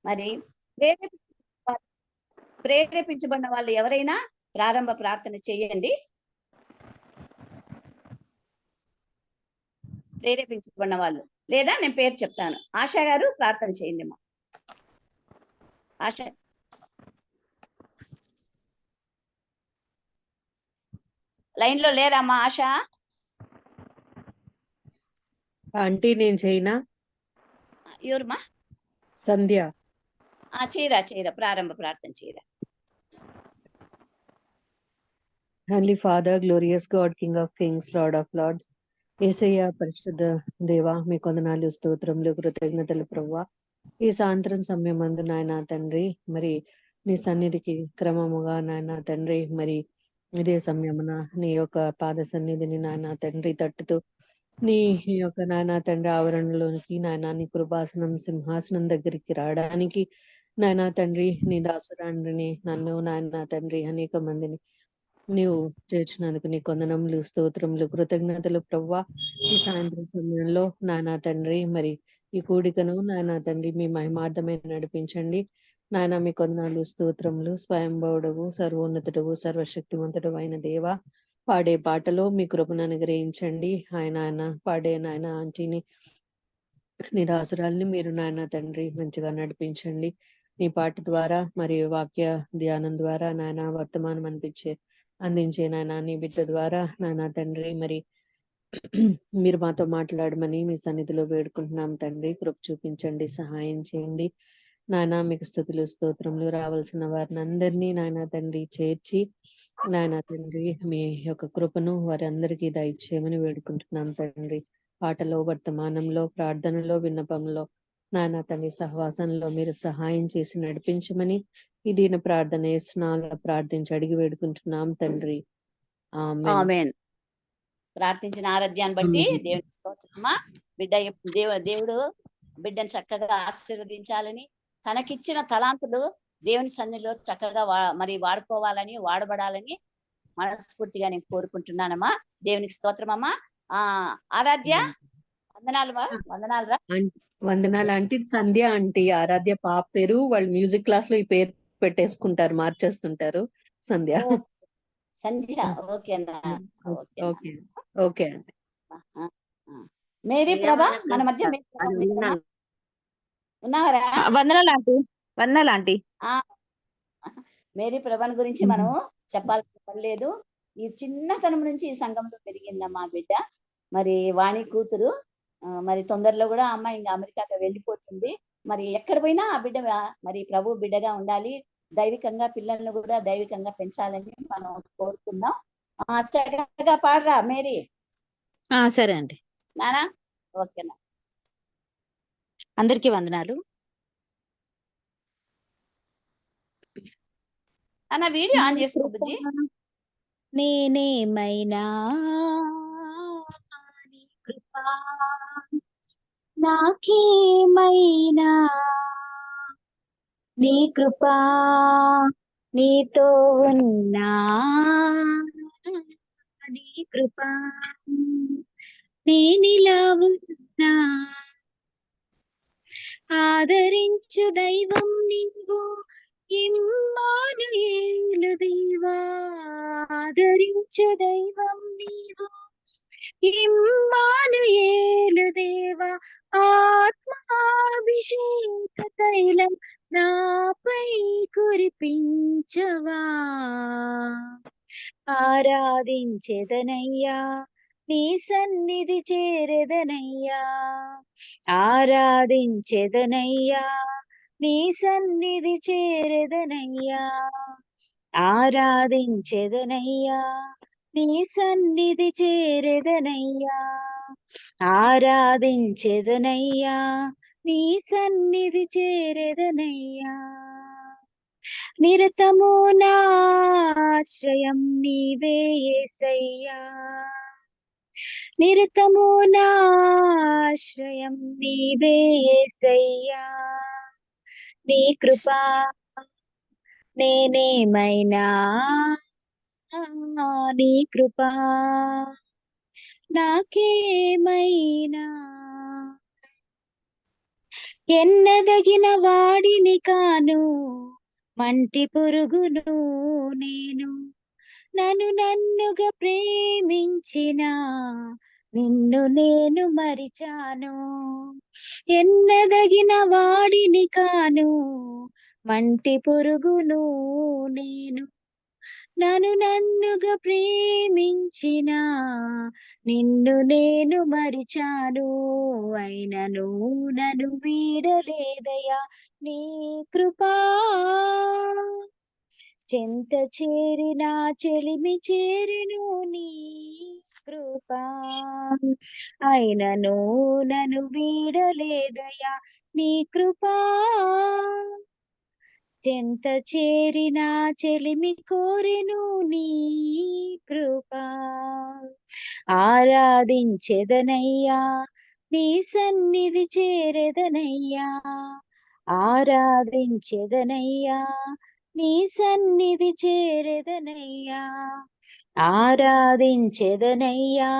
మరి ప్రేరేపించబడిన వాళ్ళు ఎవరైనా ప్రారంభ ప్రార్థన చేయండి. ప్రేరేపించబడిన వాళ్ళు, లేదా నేను పేరు చెప్తాను. ఆశా గారు ప్రార్థన చేయండి అమ్మా. ఆశ లైన్ లో లేరమ్మా? ఆశ ఆంటీ నేను చేయనా? ఎవరుమా? సంధ్య. చేయరా ప్రారంభ ప్రార్థన చేయరా. Heavenly Father, glorious God, King of Kings, Lord of Lords, యేసయ్య పరిశుద్ధ దేవా, మీ కొందనాలు స్తోత్రములు కృతజ్ఞతలు ప్రభువా. ఈ సాయంత్రం సమయం అందు నాయన తండ్రి, మరి నీ సన్నిధికి క్రమముగా నాయన తండ్రి, మరి ఇదే సమయమున నీ యొక్క పాద సన్నిధిని నాయన తండ్రి తట్టుతూ నీ యొక్క నాయన తండ్రి ఆవరణలోనికి నాయన నీ కృపాసనం సింహాసనం దగ్గరికి రావడానికి నాయన తండ్రి నీ దాసురాండ్రిని నన్ను నాయన తండ్రి అనేక మందిని నీవు చేర్చినందుకు నీ కొందనములు స్తోత్రములు కృతజ్ఞతలు ప్రవ్వా. ఈ సాయంత్రం సమయంలో నానా తండ్రి మరి ఈ కూడికను నానా తండ్రి మీ మహిమార్థమే నడిపించండి నాయన. మీ కొందనాలు స్తోత్రములు. స్వయంభవుడవు, సర్వోన్నతుడవు, సర్వశక్తివంతుడు అయిన దేవ, పాడే పాటలో మీ కృపను అనుగ్రహించండి. ఆయన పాడే నాయన ఆంటీని నీ దాసురాల్ని మీరు నాయన తండ్రి మంచిగా నడిపించండి. నీ పాట ద్వారా మరి వాక్య ధ్యానం ద్వారా నాయన వర్తమానం అందించే నాయన నీ బిడ్డ ద్వారా నాయన తండ్రి మరి మీరు మాతో మాట్లాడమని మీ సన్నిధిలో వేడుకుంటున్నాం తండ్రి. కృప చూపించండి, సహాయం చేయండి నాయన. మీకు స్తుతులు స్తోత్రములు. రావాల్సిన వారిని అందరినీ నాయన తండ్రి చేర్చి నాయన తండ్రి మీ యొక్క కృపను వారి అందరికీ దయచేయమని వేడుకుంటున్నాం తండ్రి. పాటలో, వర్తమానంలో, ప్రార్థనలో, విన్నపంలో నాయన తండ్రి సహవాసంలో మీరు సహాయం చేసి నడిపించమని ఈ దీన ప్రార్థన స్నాల ప్రార్థించి అడిగి వేడుకుంటున్నాం తండ్రి. ఆమేన్. ప్రార్థించిన ఆరాధ్యాన్ని బట్టి దేవుని స్తోత్రమా. బిడ్డ దేవుడు బిడ్డను చక్కగా ఆశీర్వదించాలని, తనకిచ్చిన తలాంతులు దేవుని సన్నిధిలో చక్కగా మరి వాడుకోవాలని, వాడబడాలని మనస్ఫూర్తిగా నేను కోరుకుంటున్నానమ్మా. దేవునికి స్తోత్రమమ్మా. ఆరాధ్య వందనాలు. వందనాలు ఆంటీ. సంధ్య ఆంటీ ఆరాధ్య పాప పేరు. వాళ్ళు మ్యూజిక్ క్లాస్ లో ఈ పేరు పెట్టేసుకుంటారు, మార్చేస్తుంటారు. సంధ్య. సంధ్య. ఓకేనా? ఓకే అండి. మేరీ ప్రభా మన మధ్య ఉన్నారా? వందనాలు ఆంటీ. మేరీ ప్రభాని గురించి మనం చెప్పాల్సిన పని లేదు. ఈ చిన్నతనం నుంచి ఈ సంఘంలో పెరిగిందమ్మా బిడ్డ. మరి వాణి కూతురు మరి తొందరలో కూడా అమ్మాయి ఇంకా అమెరికాకి వెళ్ళిపోతుంది. మరి ఎక్కడ పోయినా ఆ బిడ్డ మరి ప్రభు బిడ్డగా ఉండాలి. దైవికంగా పిల్లల్ని కూడా దైవికంగా పెంచాలని మనం కోరుకున్నాం. చక్కగా పాడరా మేరీ. సరే అండి. నానా ఓకేనా? అందరికీ వందనాలు. అన్న వీడియో ఆన్ చేసుకో బుజ్జి. నేనేమైనా కృపా, నాకేమైనా నీ కృపా, నీతో ఉన్నా నీ కృపా, నేనిలా ఉన్నా ఆదరించు దైవం నీవు, ఇమ్మానుయేలు దేవా. ఆదరించు దైవం నీవు, ఇమ్మానుయేలు దేవా. ఆత్మాభిషేక తైలం నాపై కురిపించవా. ఆరాధించెదనయ్యా, నీ సన్నిధి చేరెదనయ్యా. ఆరాధించెదనయ్యా, నీ సన్నిధి చేరెదనయ్యా. ఆరాధించెదనయ్యా, నీ సన్నిధి చేరెదనయ్యా. ఆరాధించెదనయ్యా, నీ సన్నిధి చేరెదనయ్యా. నిరతము నాశ్రయం నీవే యేసయ్యా. నిరతము నాశ్రయం నీవే యేసయ్యా. నీ కృపా నేనేమైనా, నీ కృపా నాకేమైనా. ఎన్నదగిన వాడిని కాను, మంటి పురుగును నేను. నన్నుగా ప్రేమించిన నిన్ను నేను మరిచాను. ఎన్నదగిన వాడిని కాను, మంటి పురుగును నేను. నన్నుగా ప్రేమించిన నిన్ను నేను మరిచాను. అయినను నన్ను వీడలేదయా నీ కృపా. చెంత చేరిన చెలిమి చేరెను నీ కృపా. అయినను నన్ను వీడలేదయా నీ కృపా. చెంత చేరిన చెలిమి కోరెను నీ కృపా. ఆరాధించెదనయ్యా నీ సన్నిధి చేరెదనయ్యా. ఆరాధించెదనయ్యా నీ సన్నిధి చేరెదనయ్యా. ఆరాధించెదనయ్యా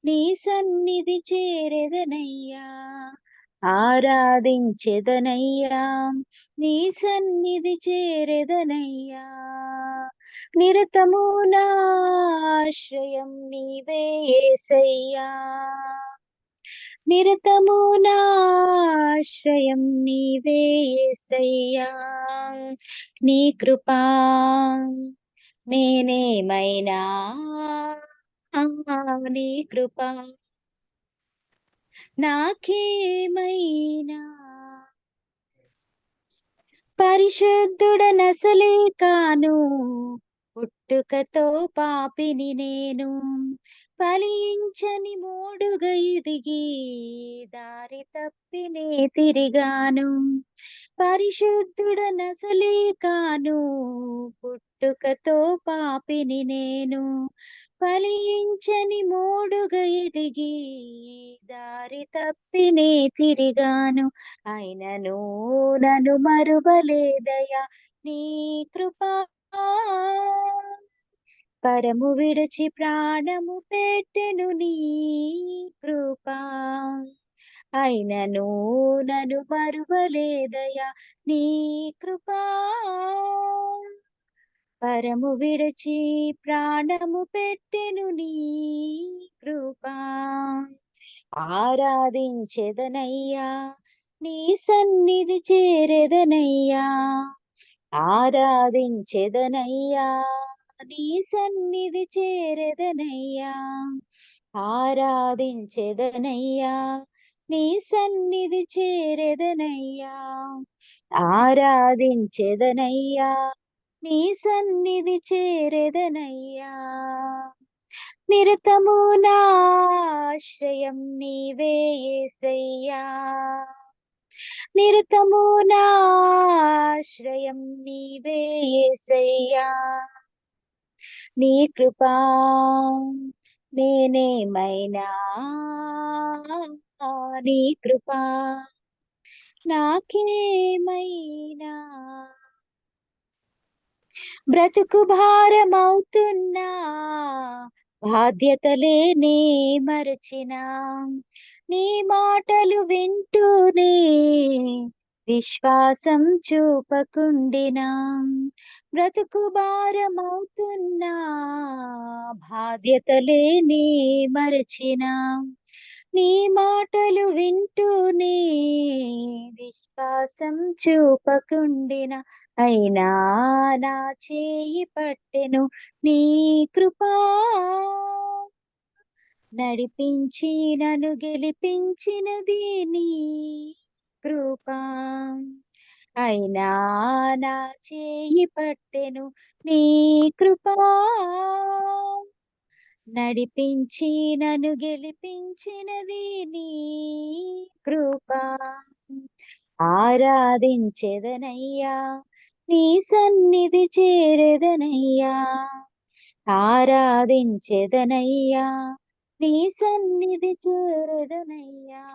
నీ సన్నిధి చేరెదనయ్యా. ఆరాధించెదనయ్యా నీ సన్నిధి చేరెదనయ్యా. నిరతము నా ఆశ్రయం నీవే యేసయ్యా. నిరతము నా ఆశ్రయం నీవే యేసయ్యా. నీ కృపా నేనేమైనా, నీ కృపా నాకేమైనా. పరిశుద్ధుడనసలే కాను, పుట్టుకతో పాపిని నేను. ఫలించని మోడుగా ఎదిగి దారి తప్పినే తిరిగాను. పరిశుద్ధుడనసలే కాను, పుట్టుకతో పాపిని నేను. ఫలించని మోడుగా ఎదిగి దారి తప్పినే తిరిగాను. అయినను నన్ను మరువలేదయా నీ కృపా. పరము విడిచి ప్రాణము పెట్టెను నీ కృపా. అయినను నన్ను మరువలేదయా నీ కృపా. పరము విడిచి ప్రాణము పెట్టెను నీ కృపా. ఆరాధించెదనయ్యా నీ సన్నిధి చేరెదనయ్యా. ఆరాధించెదనయ్యా నీ సన్నిధి చేరెదనయ్యా. ఆరాధించెదనయ్యా నీ సన్నిధి చేరెదనయ్యా. ఆరాధించెదనయ్యా నీ సన్నిధి చేరెదనయ్యా. నిరతము నా ఆశ్రయం నీవే యేసయ్యా. నిరతము నా ఆశ్రయం నీవే యేసయ్యా. నీ కృపా నేనేమైనా, నీ కృపా నాకేమైనా. బ్రతుకు భారమవుతున్నా బాధ్యతలే నే మరచిన. నీ మాటలు వింటూనే విశ్వాసం చూపకుండినా. బ్రతుకు భారమవుతున్నా బాధ్యతలే నే మరచిన. నీ మాటలు వింటూనే విశ్వాసం చూపకుండిన. అయినా నా చేయి పట్టెను నీ కృపా. నడిపించి నన్ను గెలిపించినది నీ కృపా. అయినా నా చేయి పట్టెను నీ కృపా. నడిపించి నన్ను గెలిపించినది నీ కృపా. ఆరాధించెదనయ్యా నీ సన్నిధి చేరెదనయ్యా. ఆరాధించెదనయ్యా నీ సన్నిధి చేరెదనయ్యా.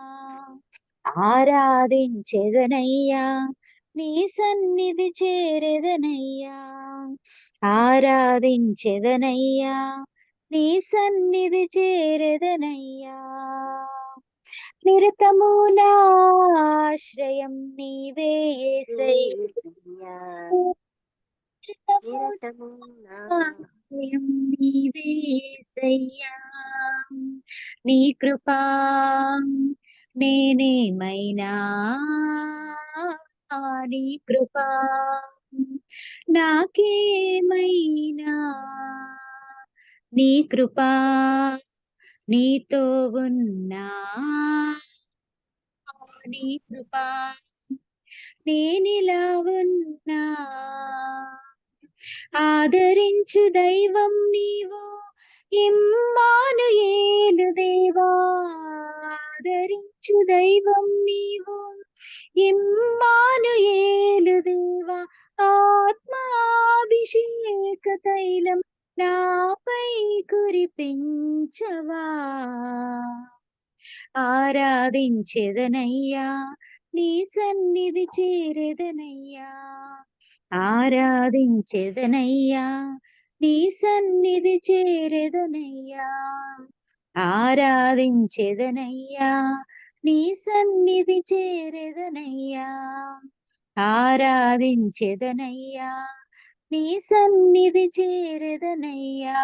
ఆరాధించెదనయ్యా నీ సన్నిధి చేరెదనయ్యా. ఆరాధించెదనయ్యా నీ సన్నిధి చేరెదనయ్యా. నిరతము నాశ్రయం నీవే యేసయ్యా. నిరతము నాశ్రయం నీవే యేసయ్యా. నీ కృపా నేనేమైనా, నీ కృపా నాకేమైనా, నీ కృపా నీతో ఉన్నా, నీ కృపా నేనిలా ఉన్నా. ఆదరించు దైవం నీవు ఇమ్మానుయేలు దేవా. ఆదరించు దైవం నీవు ఇమ్మానుయేలు దేవా. ఆత్మాభిషేక తైలం నాపై కురిపించవా. ఆరాధించెదనయ్యా, నీ సన్నిధి చేరెదనయ్యా. ఆరాధించెదనయ్యా, నీ సన్నిధి చేరెదనయ్యా. ఆరాధించెదనయ్యా, నీ సన్నిధి చేరెదనయ్యా. ఆరాధించెదనయ్యా, నీ సన్నిధి చేరెదనయ్యా.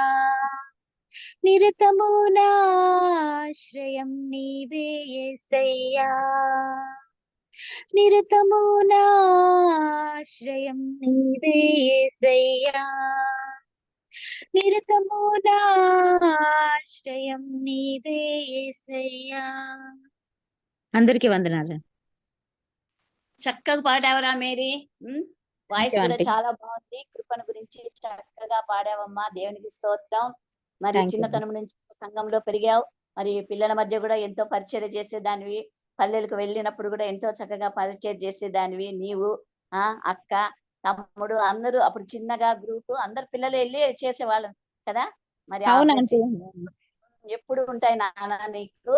నిరతము నాశ్రయం నీవే యేసయ్యా. నిరతము నాశ్రయం నీవే యేసయ్యా. నిరతము నాశ్రయం నీవే యేసయ్యా. అందరికీ వందనాలు. చక్కగా పాడావరా మేరీ. వాయిస్ Thank you, కూడా aunty. చాలా బాగుంది. కృపను గురించి చక్కగా పాడావమ్మా. దేవునికి స్తోత్రం. మరి Thank you. చిన్నతనం నుంచి సంఘంలో పెరిగావు. మరి పిల్లల మధ్య కూడా ఎంతో పరిచయం చేసేదానివి. పల్లెలకు వెళ్ళినప్పుడు కూడా ఎంతో చక్కగా పరిచయం చేసేదానివి. నీవు అక్క, తమ్ముడు అందరూ అప్పుడు చిన్నగా గ్రూప్ అందరు పిల్లలు వెళ్ళి చేసేవాళ్ళం కదా. మరి ఆ అవునా blessings ఎప్పుడు ఉంటాయి నాన్న నీకు.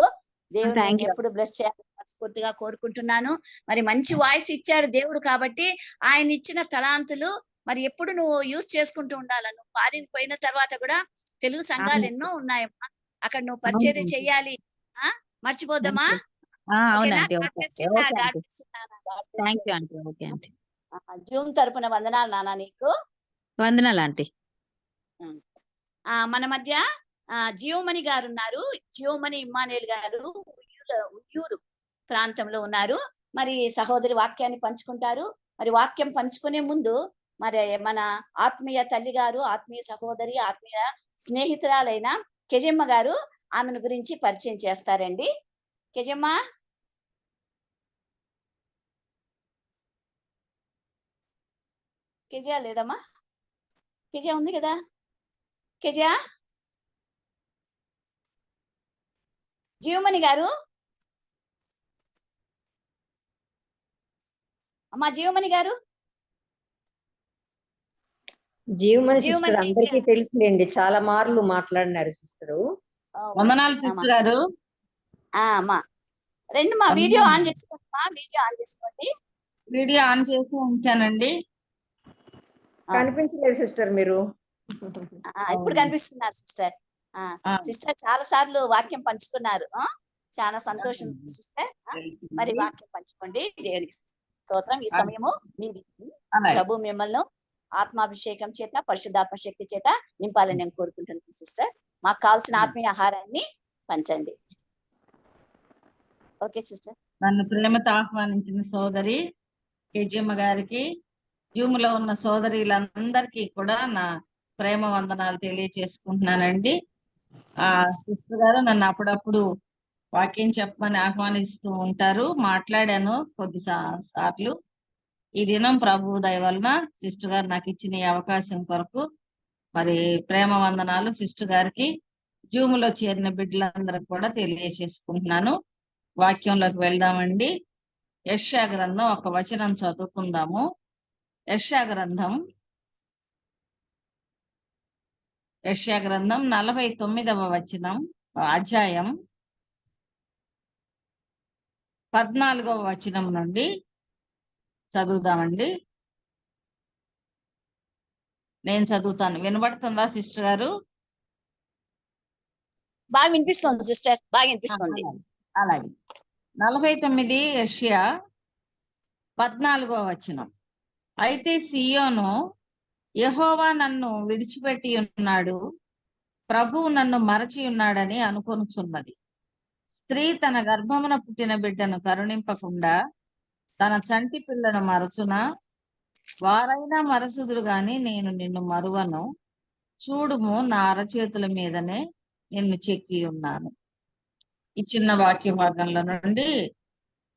దేవుడు Thank నిన్ను you. ఎప్పుడు బ్లెస్ చేయాలని మనస్ఫూర్తిగా కోరుకుంటున్నాను. మరి మంచి వాయిస్ ఇచ్చాడు దేవుడు కాబట్టి ఆయన ఇచ్చిన తలాంతులు మరి ఎప్పుడు నువ్వు యూజ్ చేసుకుంటూ ఉండాలి. నువ్వు ఫారిన్ పోయిన తర్వాత కూడా తెలుగు సంఘాలు ఎన్నో ఉన్నాయమ్మా. అక్కడ నువ్వు పరిచర్య అవునండి. చెయ్యాలి. మర్చిపోద్దామా? ఓకేనా? అవునండి. God ఓకే bless అండి. you, ఓకే God అండి. bless you, నాన్న. God bless thank you. You aunty. Okay aunty. Zoom తరపున వందనాలు నాన్న నీకు. వందనాలు ఆంటీ. మన మధ్య జియోమణి గారు ఉన్నారు. జియోమణి ఇమ్మానుయేల్ గారు ఉయ్యూరు ప్రాంతంలో ఉన్నారు. మరి సహోదరి వాక్యాన్ని పంచుకుంటారు. మరి వాక్యం పంచుకునే ముందు మరి మన ఆత్మీయ తల్లి గారు, ఆత్మీయ సహోదరి, ఆత్మీయ స్నేహితురాలైన కెజమ్మ గారు ఆమెను గురించి పరిచయం చేస్తారండి. కెజమ్మ. కెజా లేదమ్మా? కెజా ఉంది కదా? కెజా? జీవమణి గారు, అమ్మా జీవమణి గారు. జీవమణి సిస్టర్ అందరికీ తెలుసులేండి, చాలా మార్లు మాట్లాడినారు సిస్టరు. వందనాలు సిస్టర్ గారు. అమ్మా రెండు మా వీడియో ఆన్ చేసుకోండి. మా వీడియో ఆన్ చేసుకోండి. వీడియో ఆన్ చేసి ఉంచానండి. కనిపించలేదు సిస్టర్ మీరు. ఇప్పుడు కనిపిస్తున్నారు సిస్టర్. సిస్టర్ చాలా సార్లు వాక్యం పంచుకున్నారు. చాలా సంతోషం సిస్టర్. మరి వాక్యం పంచుకోండి. దేవునికి స్తోత్రం. ఈ సమయము మీది. ప్రభు మిమ్మల్ని ఆత్మాభిషేకం చేత, పరిశుద్ధాత్మ శక్తి చేత నింపాలని నేను కోరుకుంటున్నాను సిస్టర్. మాకు కావాల్సిన ఆత్మీయ ఆహారాన్ని పంచండి. Okay sister. నన్ను ప్రేమతో ఆహ్వానించిన సోదరి కేజమ్మ గారికి, జూమ్ లో ఉన్న సోదరులందరికీ కూడా నా ప్రేమ వందనాలు తెలియచేసుకుంటున్నానండి. సిస్టర్ గారు నన్ను అప్పుడప్పుడు వాక్యం చెప్పమని ఆహ్వానిస్తూ ఉంటారు. మాట్లాడాను కొద్ది సార్లు. ఈ దినం ప్రభు దయ వలన సిస్టర్ గారు నాకు ఇచ్చిన ఈ అవకాశం కొరకు మరి ప్రేమ వందనాలు సిస్టర్ గారికి, జూమ్ లో చేరిన బిడ్డలందరికి కూడా తెలియచేసుకుంటున్నాను. వాక్యంలోకి వెళ్దామండి. యెషయా గ్రంథం ఒక వచనం చదువుకుందాము. యెషయా గ్రంథం 49వ అధ్యాయం 14వ వచనం నుండి చదువుదామండి. నేను చదువుతాను. వినబడుతుందా సిస్టర్ గారు? బాగా వినిపిస్తుంది సిస్టర్, బాగా వినిపిస్తుంది. అలాగే 49 యెషయా 14వ వచనం. అయితే సియోను, యెహోవా నన్ను విడిచిపెట్టి ఉన్నాడు, ప్రభువు నన్ను మరచి ఉన్నాడని అనుకొనుచున్నది. స్త్రీ తన గర్భమున పుట్టిన బిడ్డను కరుణింపకుండా తన చంటి పిల్లను మరచునా? వారైనా మరచుదురు గాని నేను నిన్ను మరువను. చూడుము, నా అరచేతుల మీదనే నిన్ను చెక్కి ఉన్నాను. ఈ చిన్న వాక్య భాగంలో నుండి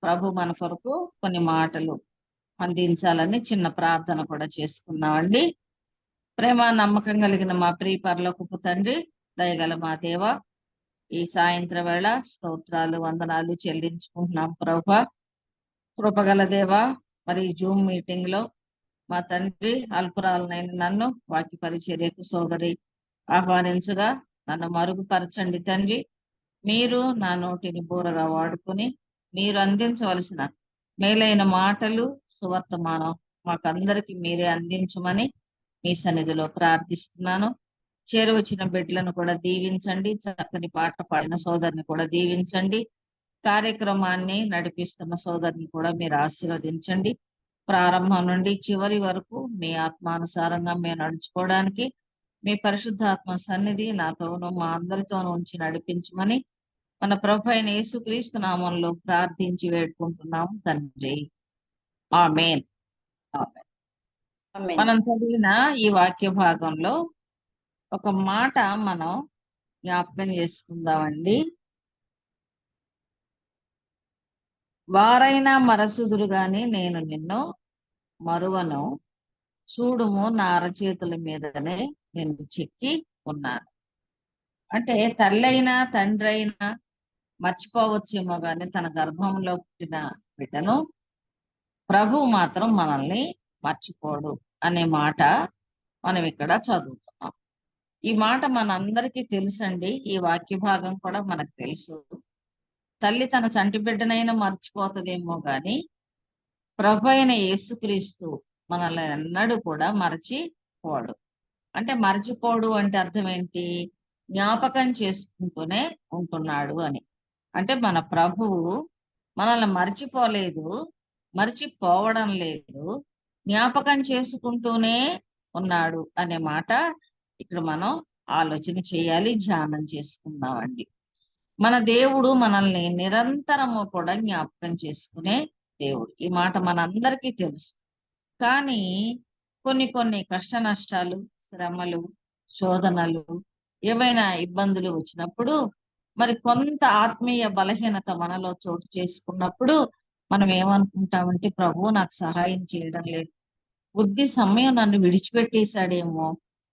ప్రభు మన కొరకు కొన్ని మాటలు అందించాలని చిన్న ప్రార్థన కూడా చేసుకున్నామండి. ప్రేమ నమ్మకం కలిగిన మా ప్రియ పరలోకపు తండ్రి, దయగల మా దేవ, ఈ సాయంత్రం వేళ స్తోత్రాలు వందనాలు చెల్లించుకుంటున్నాం ప్రభా. కృపగల దేవ, మరి జూమ్ మీటింగ్ లో మా తండ్రి అల్పురాలనైన నన్ను వాక్య పరిచర్యకు సోదరి ఆహ్వానించగా నన్ను మరుగుపరచండి తండ్రి. మీరు నా నోటిని బూరగా వాడుకొని మీరు అందించవలసిన మేలైన మాటలు సువర్తమానం మాకందరికి మీరే అందించమని మీ సన్నిధిలో ప్రార్థిస్తున్నాను. చేరువచ్చిన బిడ్డలను కూడా దీవించండి. చక్కని పాట పాడిన సోదరిని కూడా దీవించండి. కార్యక్రమాన్ని నడిపిస్తున్న సోదరిని కూడా మీరు ఆశీర్వదించండి. ప్రారంభం నుండి చివరి వరకు మీ ఆత్మానుసారంగా మేము నడుచుకోవడానికి మీ పరిశుద్ధాత్మ సన్నిధి నాతోనూ మా అందరితోనూ ఉంచి నడిపించమని మన ప్రభు అయిన యేసుక్రీస్తు నామంలో ప్రార్థించి వేడుకుంటున్నాము తండ్రి. ఆమేన్. ఆమేన్. ఆమేన్. మనం చదివిన ఈ వాక్య భాగంలో ఒక మాట మనం జ్ఞాపకం చేసుకుందామండి. వారైనా మరచుదురు గాని నేను నిన్ను మరువను. చూడుము, నా అరచేతుల మీదనే నిన్ను చెక్కి ఉన్నాను. అంటే తల్లైనా తండ్రి అయినా మర్చిపోవచ్చేమో గాని తన గర్భంలో పుట్టిన బిడ్డను ప్రభు మాత్రం మనల్ని మర్చిపోడు అనే మాట మనం ఇక్కడ చదువుతున్నాం. ఈ మాట మనందరికీ తెలుసండి. ఈ వాక్య భాగం కూడా మనకు తెలుసు. తల్లి తన చంటి బిడ్డనైనా మర్చిపోతుందేమో గాని ప్రభు అయిన యేసుక్రీస్తు మనల్ని ఎన్నడూ కూడా మరచిపోడు. అంటే మరచిపోడు అంటే అర్థం ఏంటి? జ్ఞాపకం చేసుకుంటూనే ఉంటున్నాడు అని. అంటే మన ప్రభువు మనల్ని మర్చిపోలేదు, మర్చిపోవడం లేదు, జ్ఞాపకం చేసుకుంటూనే ఉన్నాడు అనే మాట ఇక్కడ మనం ఆలోచన చేయాలి, ధ్యానం చేసుకుందామండి. మన దేవుడు మనల్ని నిరంతరము కూడా జ్ఞాపకం చేసుకునే దేవుడు. ఈ మాట మనందరికీ తెలుసు. కానీ కొన్ని కష్ట నష్టాలు, శ్రమలు, శోధనలు, ఏవైనా ఇబ్బందులు వచ్చినప్పుడు, మరి కొంత ఆత్మీయ బలహీనత మనలో చోటు చేసుకున్నప్పుడు మనం ఏమనుకుంటామంటే ప్రభువు నాకు సహాయం చేయడం లేదు, కొద్ది సమయం నన్ను విడిచిపెట్టేశాడేమో,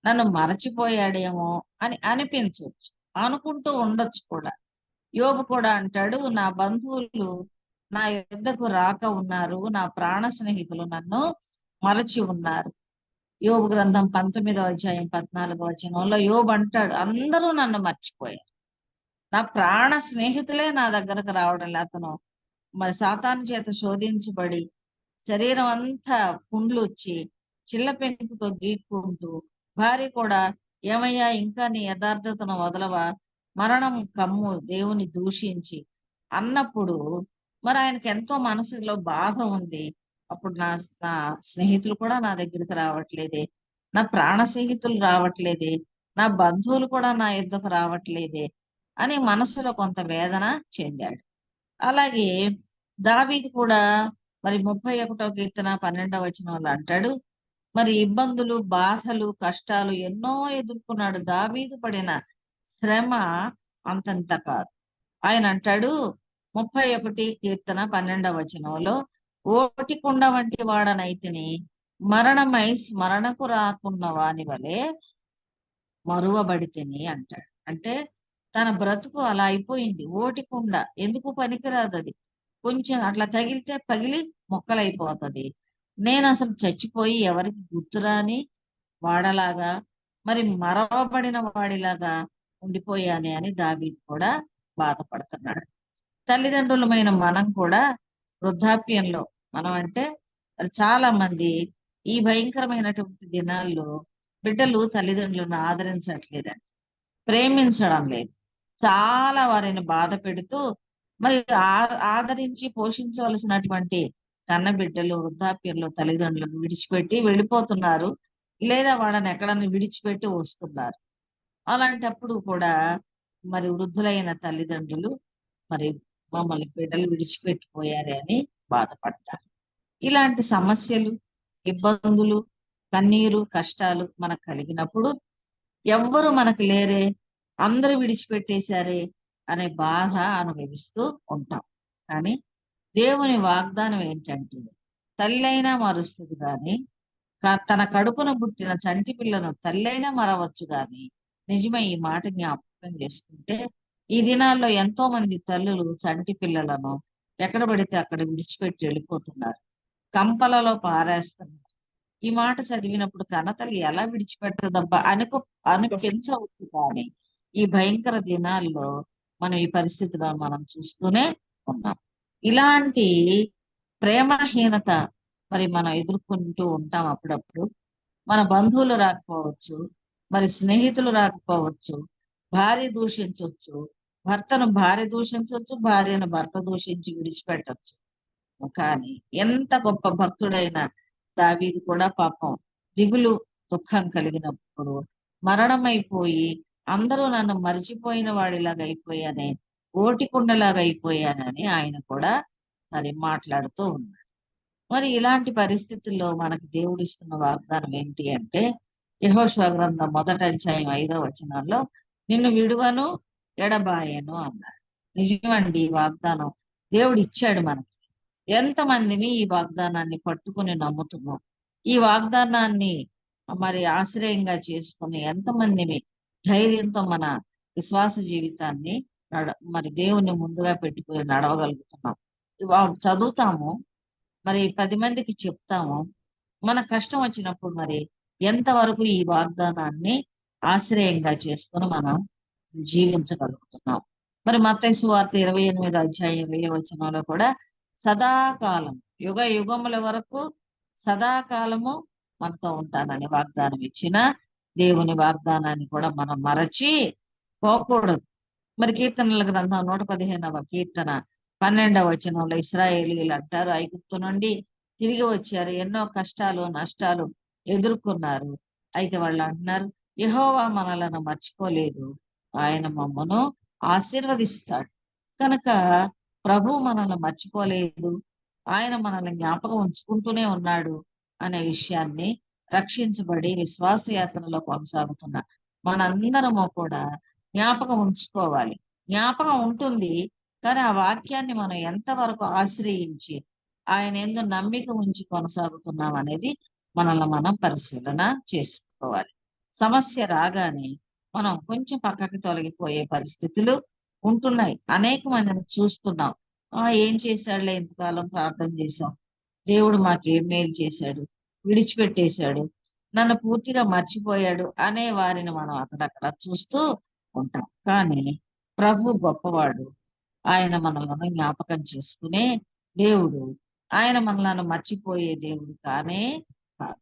నన్ను మరచిపోయాడేమో అని అనిపించవచ్చు, అనుకుంటూ ఉండొచ్చు కూడా. యోబు కూడా అంటాడు, నా బంధువులు నా యొద్దకు రాక ఉన్నారు, నా ప్రాణ స్నేహితులు నన్ను మరచి ఉన్నారు. యోబు గ్రంథం 19వ అధ్యాయం 14వ వచనంలో యోబు అంటాడు, అందరూ నన్ను మర్చిపోయారు, నా ప్రాణ స్నేహితులే నా దగ్గరకు రావడం లేదు. అతను మరి సాతాను చేత శోధించబడి శరీరం అంతా పుండ్లు వచ్చి చిల్ల పెంకుతో గీక్కుంటూ, భార్య కూడా ఏమయ్యా ఇంకా నీ యథార్థతను వదలవా, మరణం కమ్ము దేవుని దూషించి అన్నప్పుడు మరి ఆయనకి ఎంతో మనసులో బాధ ఉంది. అప్పుడు నా నా స్నేహితులు కూడా నా దగ్గరికి రావట్లేదే, నా ప్రాణ స్నేహితులు రావట్లేదే, నా బంధువులు కూడా నా యొద్దకు రావట్లేదే అని మనసులో కొంత వేదన చెందాడు. అలాగే దావీదు కూడా మరి 31వ కీర్తన 12వ వచనంలో అంటాడు, మరి ఇబ్బందులు, బాధలు, కష్టాలు ఎన్నో ఎదుర్కొన్నాడు. దావీదు పడిన శ్రమ అంతంత కాదు. ఆయన అంటాడు 31 కీర్తన 12వ వచనంలో, ఓటికుండ వంటి వాడనైతిని, మరణమై స్మరణకు రాకున్న వాని వలె మరువబడితిని అంటాడు. అంటే తన బ్రతుకు అలా అయిపోయింది. ఓటికుండ ఎందుకు పనికిరాదు, అది కొంచెం అట్లా తగిలితే పగిలి మొక్కలైపోతుంది. నేను అసలు చచ్చిపోయి ఎవరికి గుర్తురాని వాడలాగా, మరి మరవబడిన వాడిలాగా ఉండిపోయానే అని దావీదు కూడా బాధపడుతున్నాడు. తల్లిదండ్రులమైన మనం కూడా వృద్ధాప్యంలో, మనం అంటే చాలా మంది ఈ భయంకరమైనటువంటి దినాల్లో బిడ్డలు తల్లిదండ్రులను ఆదరించట్లేదండి, ప్రేమించడం లేదు, చాలా వారిని బాధ పెడుతూ మరి ఆదరించి పోషించవలసినటువంటి కన్నబిడ్డలు వృద్ధాప్యంలో తల్లిదండ్రులను విడిచిపెట్టి వెళ్ళిపోతున్నారు, లేదా వాళ్ళని ఎక్కడన్నా విడిచిపెట్టి వస్తున్నారు. అలాంటప్పుడు కూడా మరి వృద్ధులైన తల్లిదండ్రులు మరి మమ్మల్ని బిడ్డలు విడిచిపెట్టిపోయారే అని బాధపడతారు. ఇలాంటి సమస్యలు, ఇబ్బందులు, కన్నీరు, కష్టాలు మనకు కలిగినప్పుడు ఎవ్వరు మనకు లేరే, అందరూ విడిచిపెట్టేశారే అనే బాధ అనుభవిస్తూ ఉంటాం. కానీ దేవుని వాగ్దానం ఏంటంటే, తల్లైనా మారుస్తుంది కానీ తన కడుపున పుట్టిన చంటి పిల్లను తల్లైనా మరవచ్చు గాని, నిజమే ఈ మాట జ్ఞాపకం చేసుకుంటే, ఈ దినాల్లో ఎంతో మంది తల్లులు చంటి పిల్లలను ఎక్కడ పడితే అక్కడ విడిచిపెట్టి వెళ్ళిపోతున్నారు, కంపలలో పారేస్తున్నారు. ఈ మాట చదివినప్పుడు కన్నతల్లి ఎలా విడిచిపెడుతుందబ్బా అనిపించవచ్చు. కానీ ఈ భయంకర దినాల్లో మనం ఈ పరిస్థితిలో మనం చూస్తూనే ఉన్నాం. ఇలాంటి ప్రేమహీనత మరి మనం ఎదుర్కొంటూ ఉంటాం. అప్పుడప్పుడు మన బంధువులు రాకపోవచ్చు, మరి స్నేహితులు రాకపోవచ్చు, భార్య దూషించవచ్చు, భర్తను భార్య దూషించవచ్చు, భార్యను భర్త దూషించి విడిచిపెట్టచ్చు. కానీ ఎంత గొప్ప భక్తుడైన దావీదు కూడా పాపం దిగులు, దుఃఖం కలిగినప్పుడు మరణమైపోయి అందరూ నన్ను మరిచిపోయిన వాడిలాగా అయిపోయానే, ఓటికుండలాగా అయిపోయానని ఆయన కూడా మరి మాట్లాడుతూ ఉన్నాడు. మరి ఇలాంటి పరిస్థితుల్లో మనకి దేవుడు ఇస్తున్న వాగ్దానం ఏంటి అంటే, యెహోషువ గ్రంథం 1వ అధ్యాయం 5వ వచనంలో నిన్ను విడువను ఎడబాయను అన్నాడు. నిజమండి, ఈ వాగ్దానం దేవుడు ఇచ్చాడు మనకి. ఎంతమందిని ఈ వాగ్దానాన్ని పట్టుకుని నమ్ముతున్నాం, ఈ వాగ్దానాన్ని మరి ఆశ్రయంగా చేసుకుని ఎంతమందిని ధైర్యంతో మన విశ్వాస జీవితాన్ని మరి దేవుణ్ణి ముందుగా పెట్టుకుని నడవగలుగుతున్నాం. చదువుతాము, మరి 10 మందికి చెప్తాము. మన కష్టం వచ్చినప్పుడు మరి ఎంతవరకు ఈ వాగ్దానాన్ని ఆశ్రయంగా చేసుకుని మనం జీవించగలుగుతున్నాం. మరి మత్తయి సువార్త 28వ అధ్యాయం 20వ వచనంలో కూడా సదాకాలం, యుగ యుగముల వరకు సదాకాలము మనతో ఉంటానని వాగ్దానం ఇచ్చిన దేవుని వాగ్దానాన్ని కూడా మనం మరచి పోకూడదు. మరి కీర్తనల గ్రంథం 115వ కీర్తన 12వ వచనంలో ఇశ్రాయేలీయులు అంటారు, ఐగుప్తు నుండి తిరిగి వచ్చారు, ఎన్నో కష్టాలు నష్టాలు ఎదుర్కొన్నారు. అయితే వాళ్ళు అంటున్నారు, యెహోవా మనలను మర్చిపోలేదు, ఆయన మమ్మను ఆశీర్వదిస్తాడు. కనుక ప్రభు మనల్ని మర్చిపోలేదు, ఆయన మనల్ని జ్ఞాపకం ఉంచుకుంటూనే ఉన్నాడు అనే విషయాన్ని రక్షించబడి విశ్వాసయాత్రలో కొనసాగుతున్న మనందరము కూడా జ్ఞాపకం ఉంచుకోవాలి. జ్ఞాపకం ఉంటుంది, కానీ ఆ వాక్యాన్ని మనం ఎంతవరకు ఆశ్రయించి ఆయన యందు నమ్మిక ఉంచి కొనసాగుతున్నాం అనేది మనల్ని మనం పరిశీలన చేసుకోవాలి. సమస్య రాగానే మనం కొంచెం పక్కకి తొలగిపోయే పరిస్థితులు ఉంటున్నాయి. అనేక మందిని చూస్తున్నాం. ఏం చేశాడులే, ఇంతకాలం ప్రార్థన చేశాం, దేవుడు మాకేం మేలు చేశాడు, విడిచిపెట్టేశాడు, నన్ను పూర్తిగా మర్చిపోయాడు అనే వారిని మనం అక్కడక్కడ చూస్తూ ఉంటాం. కానీ ప్రభు గొప్పవాడు, ఆయన మనల్ని జ్ఞాపకం చేసుకునే దేవుడు. ఆయన మనల్ని మర్చిపోయే దేవుడు కానే కాదు.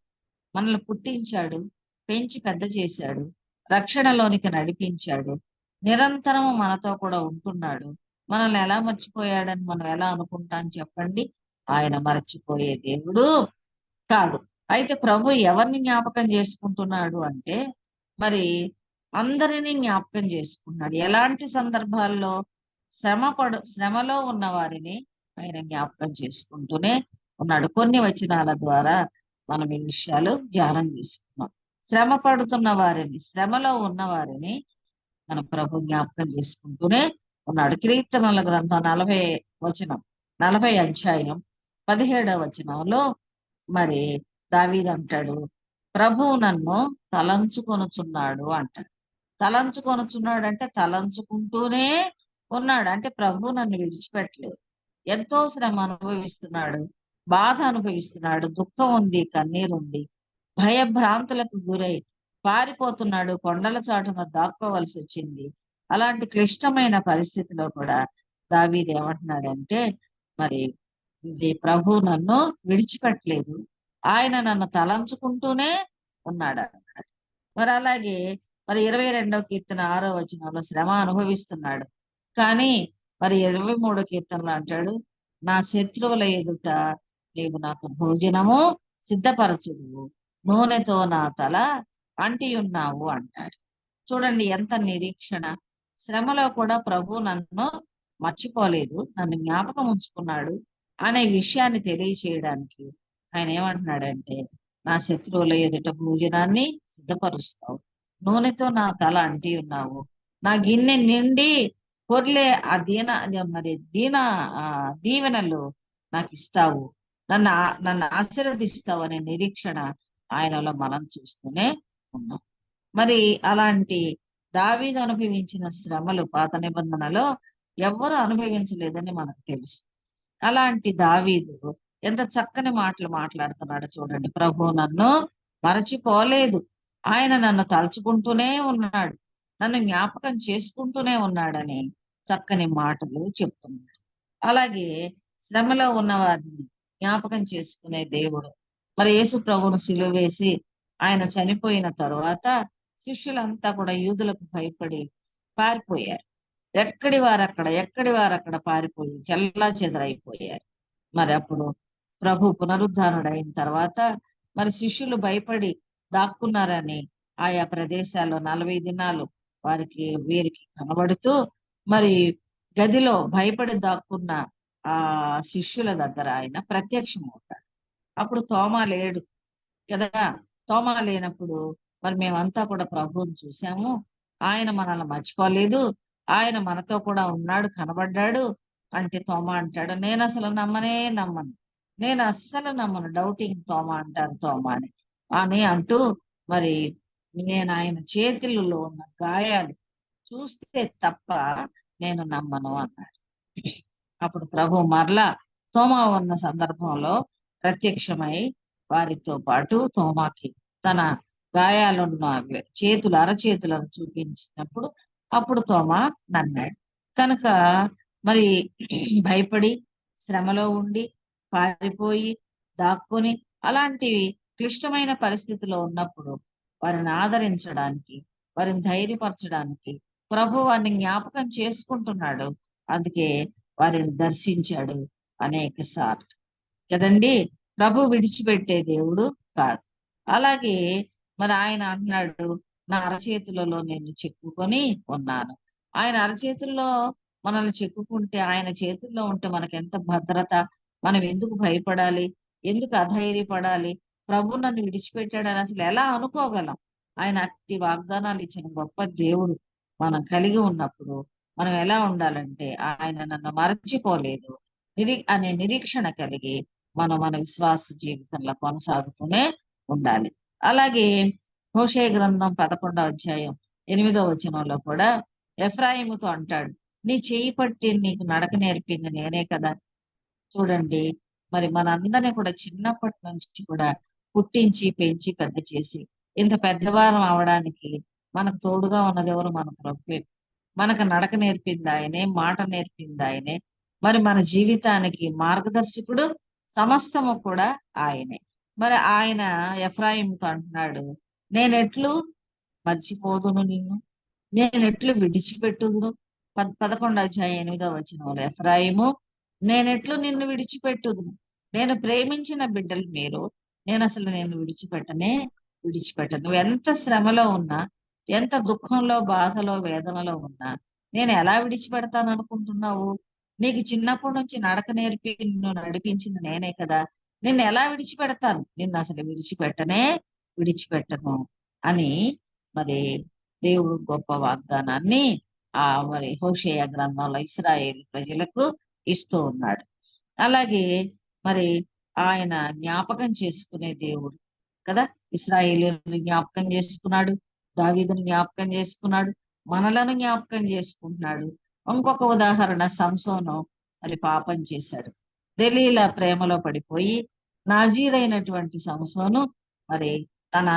మనల్ని పుట్టించాడు, పెంచి పెద్ద చేశాడు, రక్షణలోనికి నడిపించాడు, నిరంతరము మనతో కూడా ఉంటున్నాడు. మనల్ని ఎలా మర్చిపోయాడని మనం ఎలా అనుకుంటాం చెప్పండి? ఆయన మర్చిపోయే దేవుడు కాదు. అయితే ప్రభు ఎవరిని జ్ఞాపకం చేసుకుంటున్నాడు అంటే, మరి అందరినీ జ్ఞాపకం చేసుకున్నాడు. ఎలాంటి సందర్భాల్లో? శ్రమలో ఉన్న వారిని ఆయన జ్ఞాపకం చేసుకుంటూనే ఉన్నాడు. కొన్ని వచనాల ద్వారా మనం ఈ విషయాలు ధ్యానం చేసుకున్నాం. శ్రమ పడుతున్న వారిని, శ్రమలో ఉన్న వారిని మన ప్రభు జ్ఞాపకం చేసుకుంటూనే ఉన్నాడు. కీర్తనల గ్రంథం 40 అధ్యాయం 17వ వచనంలో మరి దావీదు అంటాడు, ప్రభువు నన్ను తలంచుకొనుచున్నాడు అంటాడు. తలంచుకొనుచున్నాడు అంటే తలంచుకుంటూనే ఉన్నాడు. అంటే ప్రభు నన్ను విడిచిపెట్టలేదు. ఎంతో శ్రమ అనుభవిస్తున్నాడు, బాధ అనుభవిస్తున్నాడు, దుఃఖం ఉంది, కన్నీరు ఉంది, భయభ్రాంతులకు గురై పారిపోతున్నాడు, కొండల చాటున దాక్కోవలసి వచ్చింది. అలాంటి క్లిష్టమైన పరిస్థితిలో కూడా దావీదు ఏమంటున్నాడంటే, మరి ఇది ప్రభు నన్ను విడిచిపెట్టలేదు, ఆయన నన్ను తలంచుకుంటూనే ఉన్నాడు అన్నాడు. మరి అలాగే మరి 22వ కీర్తన 6వ వచనంలో శ్రమ అనుభవిస్తున్నాడు, కానీ మరి 23 కీర్తనలో అంటాడు, నా శత్రువుల ఎదుట నీవు నాకు భోజనము సిద్ధపరచుదువు, నూనెతో నా తల అంటి ఉన్నావు అంటాడు. చూడండి ఎంత నిరీక్షణ. శ్రమలో కూడా ప్రభు నన్ను మర్చిపోలేదు, నన్ను జ్ఞాపకం ఉంచుకున్నాడు అనే విషయాన్ని తెలియచేయడానికి ఆయన ఏమంటున్నాడంటే, నా శత్రువుల ఎదుట భోజనాన్ని సిద్ధపరుస్తావు, నూనెతో నా తల అంటి ఉన్నావు, నా గిన్నె నిండి పొర్లే ఆ దీన దీవెనలు నాకు ఇస్తావు, నన్ను ఆశీర్వదిస్తావు అనే నిరీక్షణ ఆయనలో మనం చూస్తూనే ఉన్నాం. మరి అలాంటి దావీదు అనుభవించిన శ్రమలు పాత నిబంధనలో ఎవ్వరు అనుభవించలేదని మనకు తెలుసు. అలాంటి దావీదు ఎంత చక్కని మాటలు మాట్లాడుతున్నాడు చూడండి. ప్రభు నన్ను మరచిపోలేదు, ఆయన నన్ను తలుచుకుంటూనే ఉన్నాడు, నన్ను జ్ఞాపకం చేసుకుంటూనే ఉన్నాడని చక్కని మాటలు చెప్తున్నాడు. అలాగే శ్రమలో ఉన్న వారిని జ్ఞాపకం చేసుకునే దేవుడు. మరి యేసు ప్రభువును సిలువ వేసి ఆయన చనిపోయిన తరువాత శిష్యులంతా కూడా యూదులకు భయపడి పారిపోయారు. ఎక్కడి వారక్కడ పారిపోయి చెల్లా చెదరైపోయారు. మరి అప్పుడు ప్రభు పునరుద్ధానుడు అయిన తర్వాత మరి శిష్యులు భయపడి దాక్కున్నారని ఆయా ప్రదేశాల్లో 40 దినాలు వీరికి కనబడుతూ మరి గదిలో భయపడి దాక్కున్న ఆ శిష్యుల దగ్గర ఆయన ప్రత్యక్షమవుతాడు. అప్పుడు తోమా లేడు కదా. తోమా లేనప్పుడు మరి మేమంతా కూడా ప్రభువుని చూసాము, ఆయన మనల్ని మర్చిపోలేదు, ఆయన మనతో కూడా ఉన్నాడు, కనబడ్డాడు అంటే తోమా అంటాడు, నేను అసలు నమ్మను, నేను అస్సలు నమ్మను, డౌటింగ్ తోమా అంటారు తోమాని అని అంటూ మరి నేను ఆయన చేతులలో ఉన్న గాయాలు చూస్తే తప్ప నేను నమ్మను అన్నాడు. అప్పుడు ప్రభు మరలా తోమా ఉన్న సందర్భంలో ప్రత్యక్షమై వారితో పాటు తోమాకి తన గాయాలున్న అరచేతులను చూపించినప్పుడు అప్పుడు తోమా నమ్మాడు. కనుక మరి భయపడి శ్రమలో ఉండి పారిపోయి దాక్కుని అలాంటి క్లిష్టమైన పరిస్థితిలో ఉన్నప్పుడు వారిని ఆదరించడానికి, వారిని ధైర్యపరచడానికి ప్రభు వారిని జ్ఞాపకం చేసుకుంటున్నాడు. అందుకే వారిని దర్శించాడు అనేక సార్లు కదండి. ప్రభు విడిచిపెట్టే దేవుడు కాదు. అలాగే మరి ఆయన అంటున్నాడు, నా అరచేతులలో నేను చెక్కుకొని ఉన్నాను. ఆయన అరచేతుల్లో మనల్ని చెక్కుకుంటే, ఆయన చేతుల్లో ఉంటే మనకి ఎంత భద్రత. మనం ఎందుకు భయపడాలి, ఎందుకు అధైర్యపడాలి? ప్రభు నన్ను విడిచిపెట్టాడని అసలు ఎలా అనుకోగలం? ఆయన అట్టి వాగ్దానాలు ఇచ్చిన గొప్ప దేవుడు మనం కలిగి ఉన్నప్పుడు మనం ఎలా ఉండాలంటే, ఆయన నన్ను మరచిపోలేదు అనే నిరీక్షణ కలిగి మన విశ్వాస జీవితంలో కొనసాగుతూనే ఉండాలి. అలాగే హోషేయ గ్రంథం 11వ అధ్యాయం 8వ వచనంలో కూడా ఎఫ్రాయిముతో అంటాడు, నీ చేయి పట్టి నీకు నడక నేర్పింది నేనే కదా. చూడండి, మరి మనందరినీ కూడా చిన్నప్పటి నుంచి కూడా పుట్టించి పెంచి పెద్ద చేసి ఇంత పెద్దవారం అవడానికి మనకు తోడుగా ఉన్నది ఎవరు? మన ప్రభువే. మనకు నడక నేర్పింది ఆయనే, మాట నేర్పింది ఆయనే. మరి మన జీవితానికి మార్గదర్శకుడు సమస్తము కూడా ఆయనే. మరి ఆయన ఎఫ్రాయిముతో అంటున్నాడు, నేనెట్లు మర్చిపోదును నిన్ను, నేనెట్లు విడిచిపెట్టుదును. 11వ అధ్యాయం 8వ వచనంలో ఎఫ్రాయిము, నేనెట్లు నిన్ను విడిచిపెట్టుదును, నేను ప్రేమించిన బిడ్డలు మీరు, నేను అసలు నేను విడిచిపెట్టను. నువ్వు ఎంత శ్రమలో ఉన్నా, ఎంత దుఃఖంలో, బాధలో, వేదనలో ఉన్నా నేను ఎలా విడిచిపెడతాను అనుకుంటున్నావు? నీకు చిన్నప్పటి నుంచి నడక నేర్పి నిన్ను నడిపించింది నేనే కదా. నిన్ను ఎలా విడిచిపెడతాను? నిన్ను అసలు విడిచిపెట్టను అని మరి దేవుడు గొప్ప వాగ్దానాన్ని మరి హోషేయ గ్రంథంలో ఇశ్రాయేలు ప్రజలకు ఇస్తూ ఉన్నాడు. అలాగే మరి ఆయన జ్ఞాపకం చేసుకునే దేవుడు కదా. ఇశ్రాయేలుని జ్ఞాపకం చేసుకున్నాడు, దావీదుని జ్ఞాపకం చేసుకున్నాడు, మనలను జ్ఞాపకం చేసుకుంటున్నాడు. ఇంకొక ఉదాహరణ, సంసోను మరి పాపం చేశాడు, దెలీలా ప్రేమలో పడిపోయి నాజీరైనటువంటి సంసోను మరి తన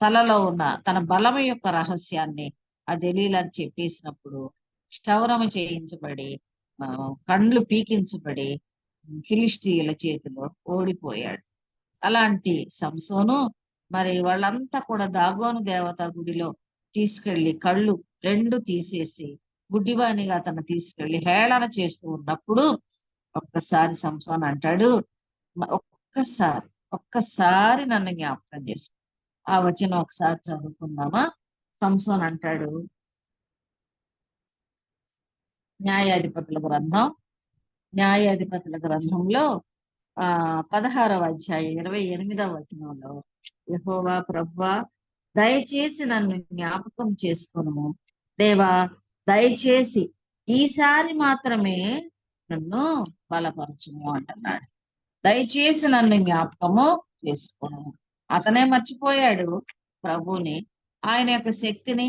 తలలో ఉన్న తన బలం యొక్క రహస్యాన్ని ఆ దెలీలాకి చెప్పేసినప్పుడు క్షౌరము చేయించబడి కండ్లు పీకించబడి ఫిలిష్తీయుల చేతిలో ఓడిపోయాడు. అలాంటి సంసోను మరి వాళ్ళంతా కూడా దాగోను దేవత గుడిలో తీసుకెళ్లి కళ్ళు 2 తీసేసి గుడ్డివానిగా అతను తీసుకెళ్లి హేళన చేస్తూ ఉన్నప్పుడు ఒక్కసారి సంసోన్ అంటాడు, ఒక్కసారి ఒక్కసారి నన్ను జ్ఞాపకం చేసుకో. ఆ వచనం ఒకసారి చదువుకుందామా. సంసోన్ అంటాడు, న్యాయాధిపతుల గ్రంథంలో 16వ అధ్యాయం 28వ వచనంలో, యెహోవా ప్రభువా దయచేసి నన్ను జ్ఞాపకం చేసుకొనుము, దేవా దయచేసి ఈసారి మాత్రమే నన్ను బలపరచుము అంటున్నాడు. దయచేసి నన్ను జ్ఞాపకము చేసుకోను. అతనే మర్చిపోయాడు ప్రభుని, ఆయన యొక్క శక్తిని,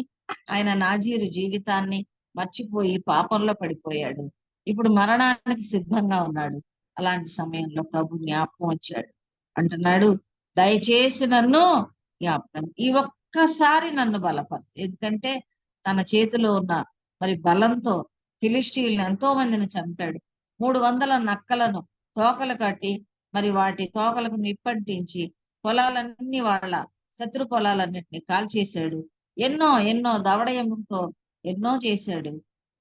ఆయన నాజీరు జీవితాన్ని మర్చిపోయి పాపంలో పడిపోయాడు. ఇప్పుడు మరణానికి సిద్ధంగా ఉన్నాడు. అలాంటి సమయంలో ప్రభు జ్ఞాపకం వచ్చాడు. అంటున్నాడు, దయచేసి నన్ను జ్ఞాపకం, ఈ ఒక్కసారి నన్ను బలపరచు. ఎందుకంటే తన చేతిలో ఉన్న మరి బలంతో ఫిలిష్టీయులను ఎంతో మందిని చంపాడు. 300 నక్కలను తోకలు కట్టి మరి వాటి తోకలకు నిప్పంటించి పొలాలన్నీ వాళ్ళ శత్రు పొలాలన్నింటినీ కాల్చేశాడు. ఎన్నో ఎన్నో దవడయముతో ఎన్నో చేశాడు.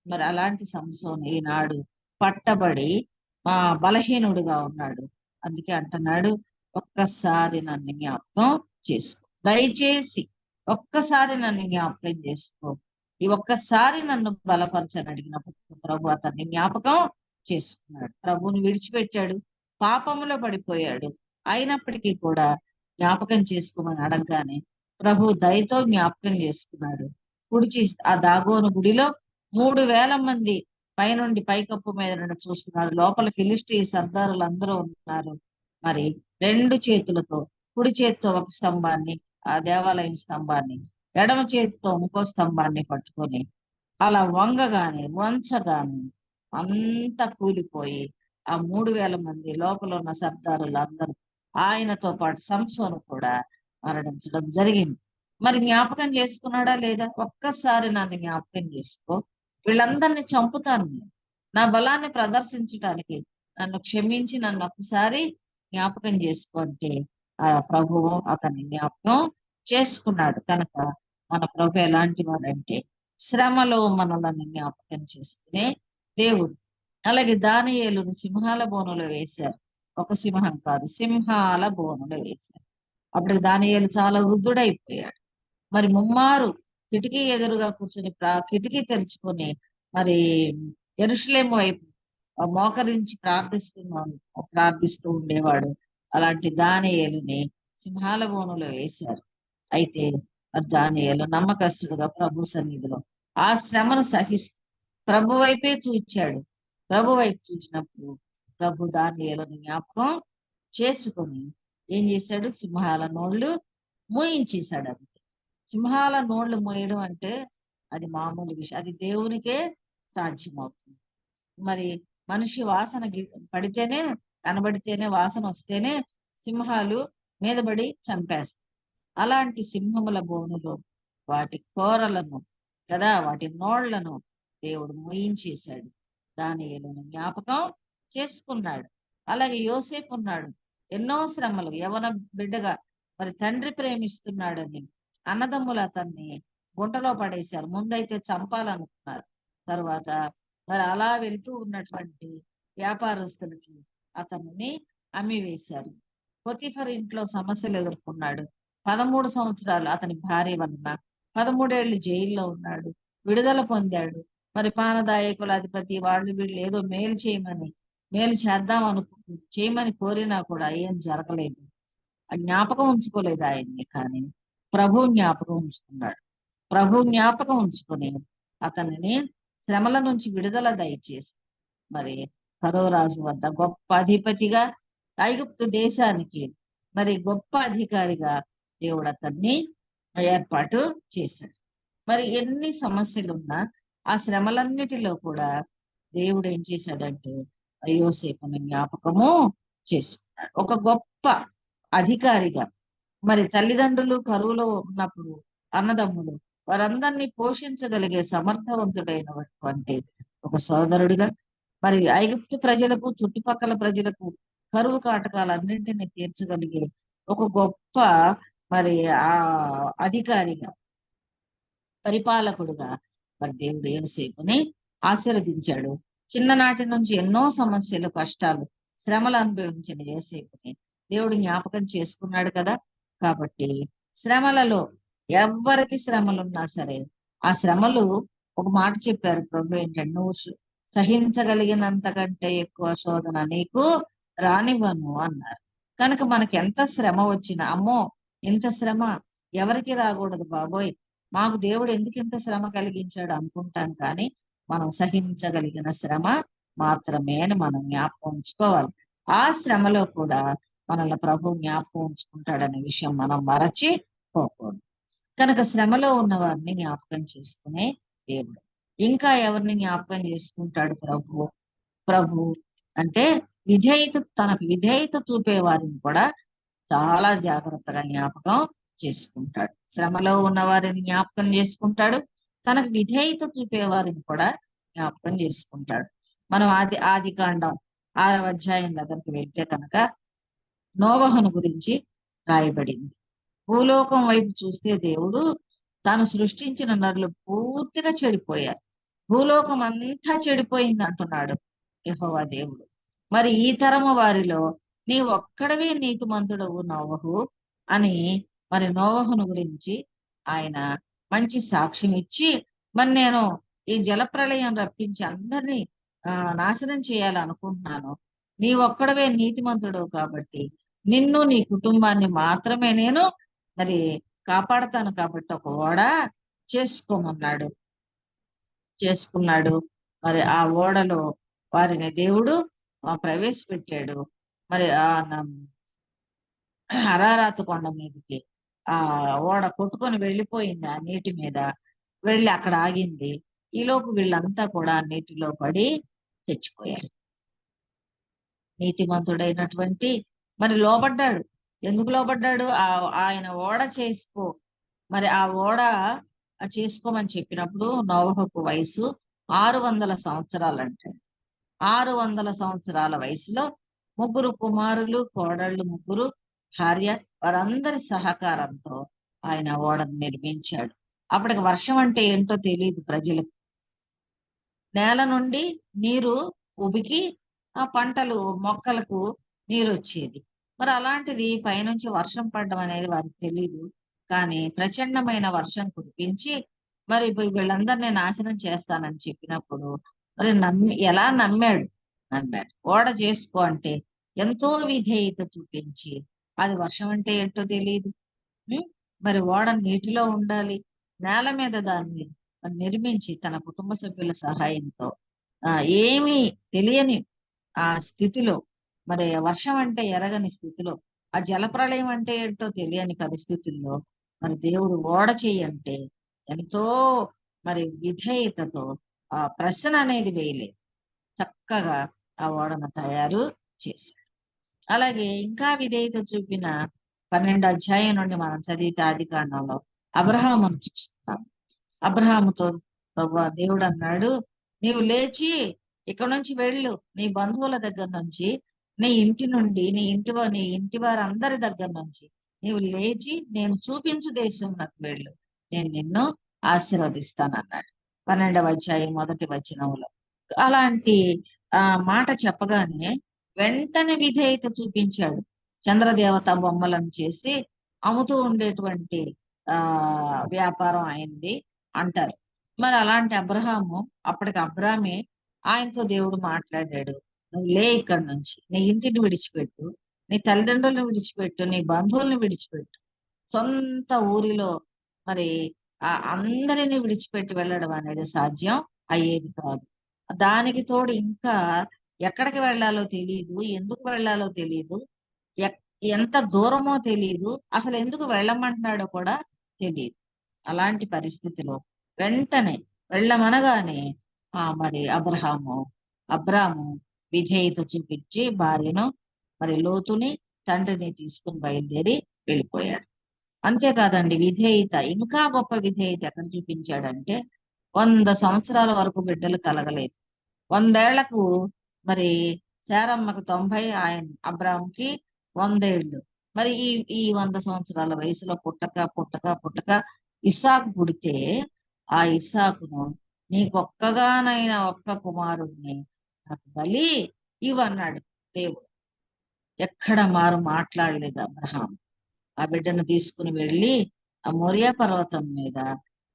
మరి అలాంటి సంసోను ఈనాడు పట్టబడి బలహీనుడుగా ఉన్నాడు. అందుకే అంటున్నాడు, ఒక్కసారి నన్ను జ్ఞాపకం చేసుకో, దయచేసి ఒక్కసారి నన్ను జ్ఞాపకం చేసుకో. ఈ ఒక్కసారి నన్ను బలపరచని అడిగినప్పుడు ప్రభు అతన్ని జ్ఞాపకం చేసుకున్నాడు. ప్రభువుని విడిచిపెట్టాడు, పాపములో పడిపోయాడు. అయినప్పటికీ కూడా జ్ఞాపకం చేసుకోమని అడగగానే ప్రభు దయతో జ్ఞాపకం చేసుకున్నాడు. ఆ దాగోను గుడిలో 3000 మంది పైనుండి పైకప్పు మీద నుండి చూస్తున్నారు. లోపల ఫిలిష్టీ సర్దారులు అందరూ ఉన్నారు. మరి 2 చేతులతో, కుడి చేతితో ఒక స్తంభాన్ని, ఆ దేవాలయం స్తంభాన్ని, ఎడమ చేతితో ఇంకో స్తంభాన్ని పట్టుకొని అలా వంచగానే అంతా కూలిపోయి ఆ 3000 మంది లోపల ఉన్న సర్దారులు అందరూ, ఆయనతో పాటు సంసోను కూడా మరణించడం జరిగింది. మరి జ్ఞాపకం చేసుకున్నాడా లేదా? ఒక్కసారి నన్ను జ్ఞాపకం చేసుకో, వీళ్ళందరినీ చంపుతాను, నా బలాన్ని ప్రదర్శించడానికి నన్ను క్షమించి నన్ను ఒక్కసారి జ్ఞాపకం చేసుకుంటే ఆ ప్రభువు అతన్ని జ్ఞాపకం చేసుకున్నాడు. కనుక మన ప్రభు ఎలాంటి వాడంటే శ్రమలో మనలను జ్ఞాపకం చేసుకునే దేవుడు. అలాగే దానియేలును సింహాల బోనులో వేశారు. ఒక సింహం కాదు, సింహాల బోనులో వేశారు. అప్పుడు దానియేలు చాలా వృద్ధుడైపోయాడు. మరి ముమ్మారు కిటికీ ఎదురుగా కూర్చొని కిటికీ తెరుచుకొని మరి యెరూషలేము వైపు మోకరించి ప్రార్థిస్తూ ఉండేవాడు. అలాంటి దానియేలుని సింహాల బోనులో వేశారు. అయితే దానియేలు నమ్మకస్తుడుగా ప్రభు సన్నిధిలో ఆ శ్రమను సహిస్తూ ప్రభు వైపే చూచాడు. ప్రభు వైపు చూసినప్పుడు ప్రభు దానియేలుని జ్ఞాపకం చేసుకొని ఏం చేశాడు? సింహాల నోళ్ళు మూయించేశాడు. అది సింహాల నోళ్ళు మూయడం అంటే అది మామూలు విషయం, అది దేవునికే సాధ్యమవుతుంది. మరి మనిషి వాసన పడితేనే, కనబడితేనే, వాసన వస్తేనే సింహాలు మీద పడి చంపేస్తాయి. అలాంటి సింహముల బోనులో వాటి కోరలను కదా, వాటి నోళ్లను దేవుడు మూయించేశాడు. దానియేలును జ్ఞాపకం చేసుకున్నాడు. అలాగే యోసేపు ఉన్నాడు. ఎన్నో శ్రమలు, యవన బిడ్డగా మరి తండ్రి ప్రేమిస్తున్నాడని అన్నదమ్ములు అతన్ని గుంటలో పడేశారు. ముందైతే చంపాలనుకున్నారు. తర్వాత మరి అలా వెళ్తూ ఉన్నటువంటి వ్యాపారస్తులకి అతన్ని అమ్మివేశారు. పొతిఫర్ ఇంట్లో సమస్యలు ఎదుర్కొన్నాడు. 13 సంవత్సరాలు అతని భార్య వలన 13 ఏళ్ళు జైల్లో ఉన్నాడు. విడుదల పొందాడు. మరి పానదాయకుల అధిపతి వీళ్ళు ఏదో మేలు చేద్దాం చేయమని కోరినా కూడా ఏం జరగలేదు. జ్ఞాపకం ఉంచుకోలేదు ఆయన్ని. కానీ ప్రభు జ్ఞాపకం ఉంచుకున్నాడు. ప్రభు జ్ఞాపకం ఉంచుకొని అతనిని శ్రమల నుంచి విడుదల దయచేసి మరి ఫరో రాజు వద్ద గొప్ప అధిపతిగా, ఐగుప్తు దేశానికి మరి గొప్ప అధికారిగా దేవుడు అతన్ని ఏర్పాటు చేశాడు. మరి ఎన్ని సమస్యలున్నా ఆ శ్రమలన్నిటిలో కూడా దేవుడు ఏం చేశాడంటే యోసేపుని జ్ఞాపకము చేసుకున్నాడు. ఒక గొప్ప అధికారిగా, మరి తల్లిదండ్రులు కరువులో ఉన్నప్పుడు అన్నదమ్ములు వారందరినీ పోషించగలిగే సమర్థవంతుడైనటువంటి ఒక సోదరుడిగా, మరి ఐగుప్తు ప్రజలకు, చుట్టుపక్కల ప్రజలకు కరువు కాటకాలన్నింటినీ తీర్చగలిగే ఒక గొప్ప మరి ఆ అధికారిగా, పరిపాలకుడుగా మరి దేవుడు యోసేపుని ఆశీర్వదించాడు. చిన్ననాటి నుంచి ఎన్నో సమస్యలు, కష్టాలు, శ్రమలు అనుభవించిన యోసేపుని దేవుడు జ్ఞాపకం చేసుకున్నాడు కదా. కాబట్టి శ్రమలలో ఎవ్వరికి శ్రమలున్నా సరే, ఆ శ్రమలు ఒక మాట చెప్పారు ప్రభు ఏంటంటే, నువ్వు సహించగలిగినంత కంటే ఎక్కువ శోధన నీకు రానివ్వను అన్నారు. కనుక మనకి ఎంత శ్రమ వచ్చినా, అమ్మో ఇంత శ్రమ ఎవరికి రాకూడదు బాబోయ్, మాకు దేవుడు ఎందుకు ఇంత శ్రమ కలిగించాడు అనుకుంటాం. కానీ మనం సహించగలిగిన శ్రమ మాత్రమే అని మనం జ్ఞాపకం ఉంచుకోవాలి. ఆ శ్రమలో కూడా మనల్ని ప్రభు జ్ఞాపకం ఉంచుకుంటాడనే విషయం మనం మరచిపోకూడదు. కనుక శ్రమలో ఉన్న వారిని జ్ఞాపకం చేసుకునే దేవుడు. ఇంకా ఎవరిని జ్ఞాపకం చేసుకుంటాడు ప్రభు అంటే తనకు విధేయత చూపే వారిని కూడా చాలా జాగ్రత్తగా జ్ఞాపకం చేసుకుంటాడు. శ్రమలో ఉన్న వారిని జ్ఞాపకం చేసుకుంటాడు, తనకు విధేయత చూపే వారిని కూడా జ్ఞాపకం చేసుకుంటాడు. మనం ఆదికాండం 6వ అధ్యాయం దగ్గరికి వెళ్తే కనుక నోవహును గురించి రాయబడింది. భూలోకం వైపు చూస్తే దేవుడు తాను సృష్టించిన నరులు పూర్తిగా చెడిపోయారు. భూలోకం అంతా చెడిపోయింది అంటున్నాడు యెహోవా దేవుడు. మరి ఈ తరము వారిలో నీ ఒక్కడవే నీతిమంతుడవు నోవహు అని మరి నోవహును గురించి ఆయన మంచి సాక్ష్యం ఇచ్చి, మరి నేను ఈ జలప్రళయం రప్పించి అందరినీ నాశనం చేయాలనుకుంటున్నాను, నీ ఒక్కడవే నీతిమంతుడు కాబట్టి నిన్ను నీ కుటుంబాన్ని మాత్రమే నేను మరి కాపాడతాను కాబట్టి ఒక ఓడ చేసుకున్నాడు. మరి ఆ ఓడలో వారిని దేవుడు ప్రవేశపెట్టాడు. మరి అరారాతు కొండ మీదకి ఆ ఓడ కొట్టుకొని వెళ్ళిపోయింది. ఆ నీటి మీద వెళ్ళి అక్కడ ఆగింది. ఈలోపు వీళ్ళంతా కూడా నీటిలో పడి తెచ్చిపోయారు. నీతిమంతుడైనటువంటి మరి లోబడ్డాడు. ఎందుకు లోబడ్డాడు? ఆయన ఓడ చేసుకో, మరి ఆ ఓడ చేసుకోమని చెప్పినప్పుడు నోవహుకు వయసు 600 సంవత్సరాలు అంటాడు. 600 సంవత్సరాల వయసులో 3 కుమారులు, కోడళ్ళు, 3 భార్య, వారందరి సహకారంతో ఆయన ఓడను నిర్మించాడు. అప్పటికి వర్షం అంటే ఏంటో తెలియదు ప్రజలకు. నేల నుండి నీరు ఉబికి ఆ పంటలు, మొక్కలకు నీరు వచ్చేది. మరి అలాంటిది పైనుంచి వర్షం పడడం అనేది వారికి తెలియదు. కానీ ప్రచండమైన వర్షం కురిపించి మరి వీళ్ళందరినీ నాశనం చేస్తానని చెప్పినప్పుడు మరి ఎలా నమ్మాడు. ఓడ చేసుకో అంటే ఎంతో విధేయత చూపించి, అది వర్షం అంటే ఏంటో తెలియదు, మరి ఓడ నీటిలో ఉండాలి, నేల మీద దాన్ని నిర్మించి తన కుటుంబ సభ్యుల సహాయంతో ఏమీ తెలియని ఆ స్థితిలో, మరి వర్షం అంటే ఎరగని స్థితిలో, ఆ జలప్రళయం అంటే ఏంటో తెలియని పరిస్థితుల్లో మరి దేవుడు ఓడ చెయ్యంటే ఎంతో మరి విధేయతతో ఆ ప్రశ్న అనేది వేయలేదు, చక్కగా ఆ ఓడను తయారు చేశాడు. అలాగే ఇంకా విధేయత చూపిన 12వ అధ్యాయం నుండి మనం చదివితే ఆదికాండంలో అబ్రహామును చూస్తాం. అబ్రహాముతో దేవుడు అన్నాడు, నీవు లేచి ఇక్కడ నుంచి వెళ్ళు, నీ బంధువుల దగ్గర నుంచి, నీ ఇంటి నుండి, నీ ఇంటి వారందరి దగ్గర నుంచి నీవు లేచి నేను చూపించు దేశం నాకు వెళ్ళు, నేను నిన్ను ఆశీర్వదిస్తాను అన్నాడు 12వ అధ్యాయం 1వ వచనంలో. అలాంటి మాట చెప్పగానే వెంటనే విధేయత చూపించాడు. చంద్రదేవత బొమ్మలను చేసి అమ్ముతూ ఉండేటువంటి వ్యాపారం అయింది అంటారు. మరి అలాంటి అప్పటికి అబ్రామే ఆయనతో దేవుడు మాట్లాడాడు, నువ్వు లే ఇక్కడి నుంచి, నీ ఇంటిని విడిచిపెట్టు, నీ తల్లిదండ్రులను విడిచిపెట్టు, నీ బంధువుల్ని విడిచిపెట్టు, సొంత ఊరిలో మరి అందరినీ విడిచిపెట్టి వెళ్ళడం అనేది సాధ్యం అయ్యేది కాదు. దానికి తోడు ఇంకా ఎక్కడికి వెళ్ళాలో తెలియదు, ఎందుకు వెళ్ళాలో తెలియదు, ఎంత దూరమో తెలియదు, అసలు ఎందుకు వెళ్ళమంటున్నాడో కూడా తెలియదు. అలాంటి పరిస్థితిలో వెంటనే వెళ్ళమనగానే మరి అబ్రాము విధేయత చూపించి భార్యను మరి లోతుని తండ్రిని తీసుకుని బయలుదేరి వెళ్ళిపోయాడు. అంతేకాదండి, విధేయత, ఇంకా గొప్ప విధేయత ఎక్కడ చూపించాడంటే 100 సంవత్సరాల వరకు బిడ్డలు కలగలేదు. 100 ఏళ్లకు మరి శారమ్మకు 90, ఆయన అబ్రాముకి 100 ఏళ్ళు. మరి ఈ 100 సంవత్సరాల వయసులో పుట్టక ఇస్సాకు పుడితే ఆ ఇస్సాకును నీకొక్కగానైనా ఒక్క కుమారుడిని నాకు బలి ఇవన్నాడు దేవుడు. ఎక్కడ మారు మాట్లాడలేదు అబ్రహాం. ఆ బిడ్డను తీసుకుని వెళ్ళి ఆ మోరియా పర్వతం మీద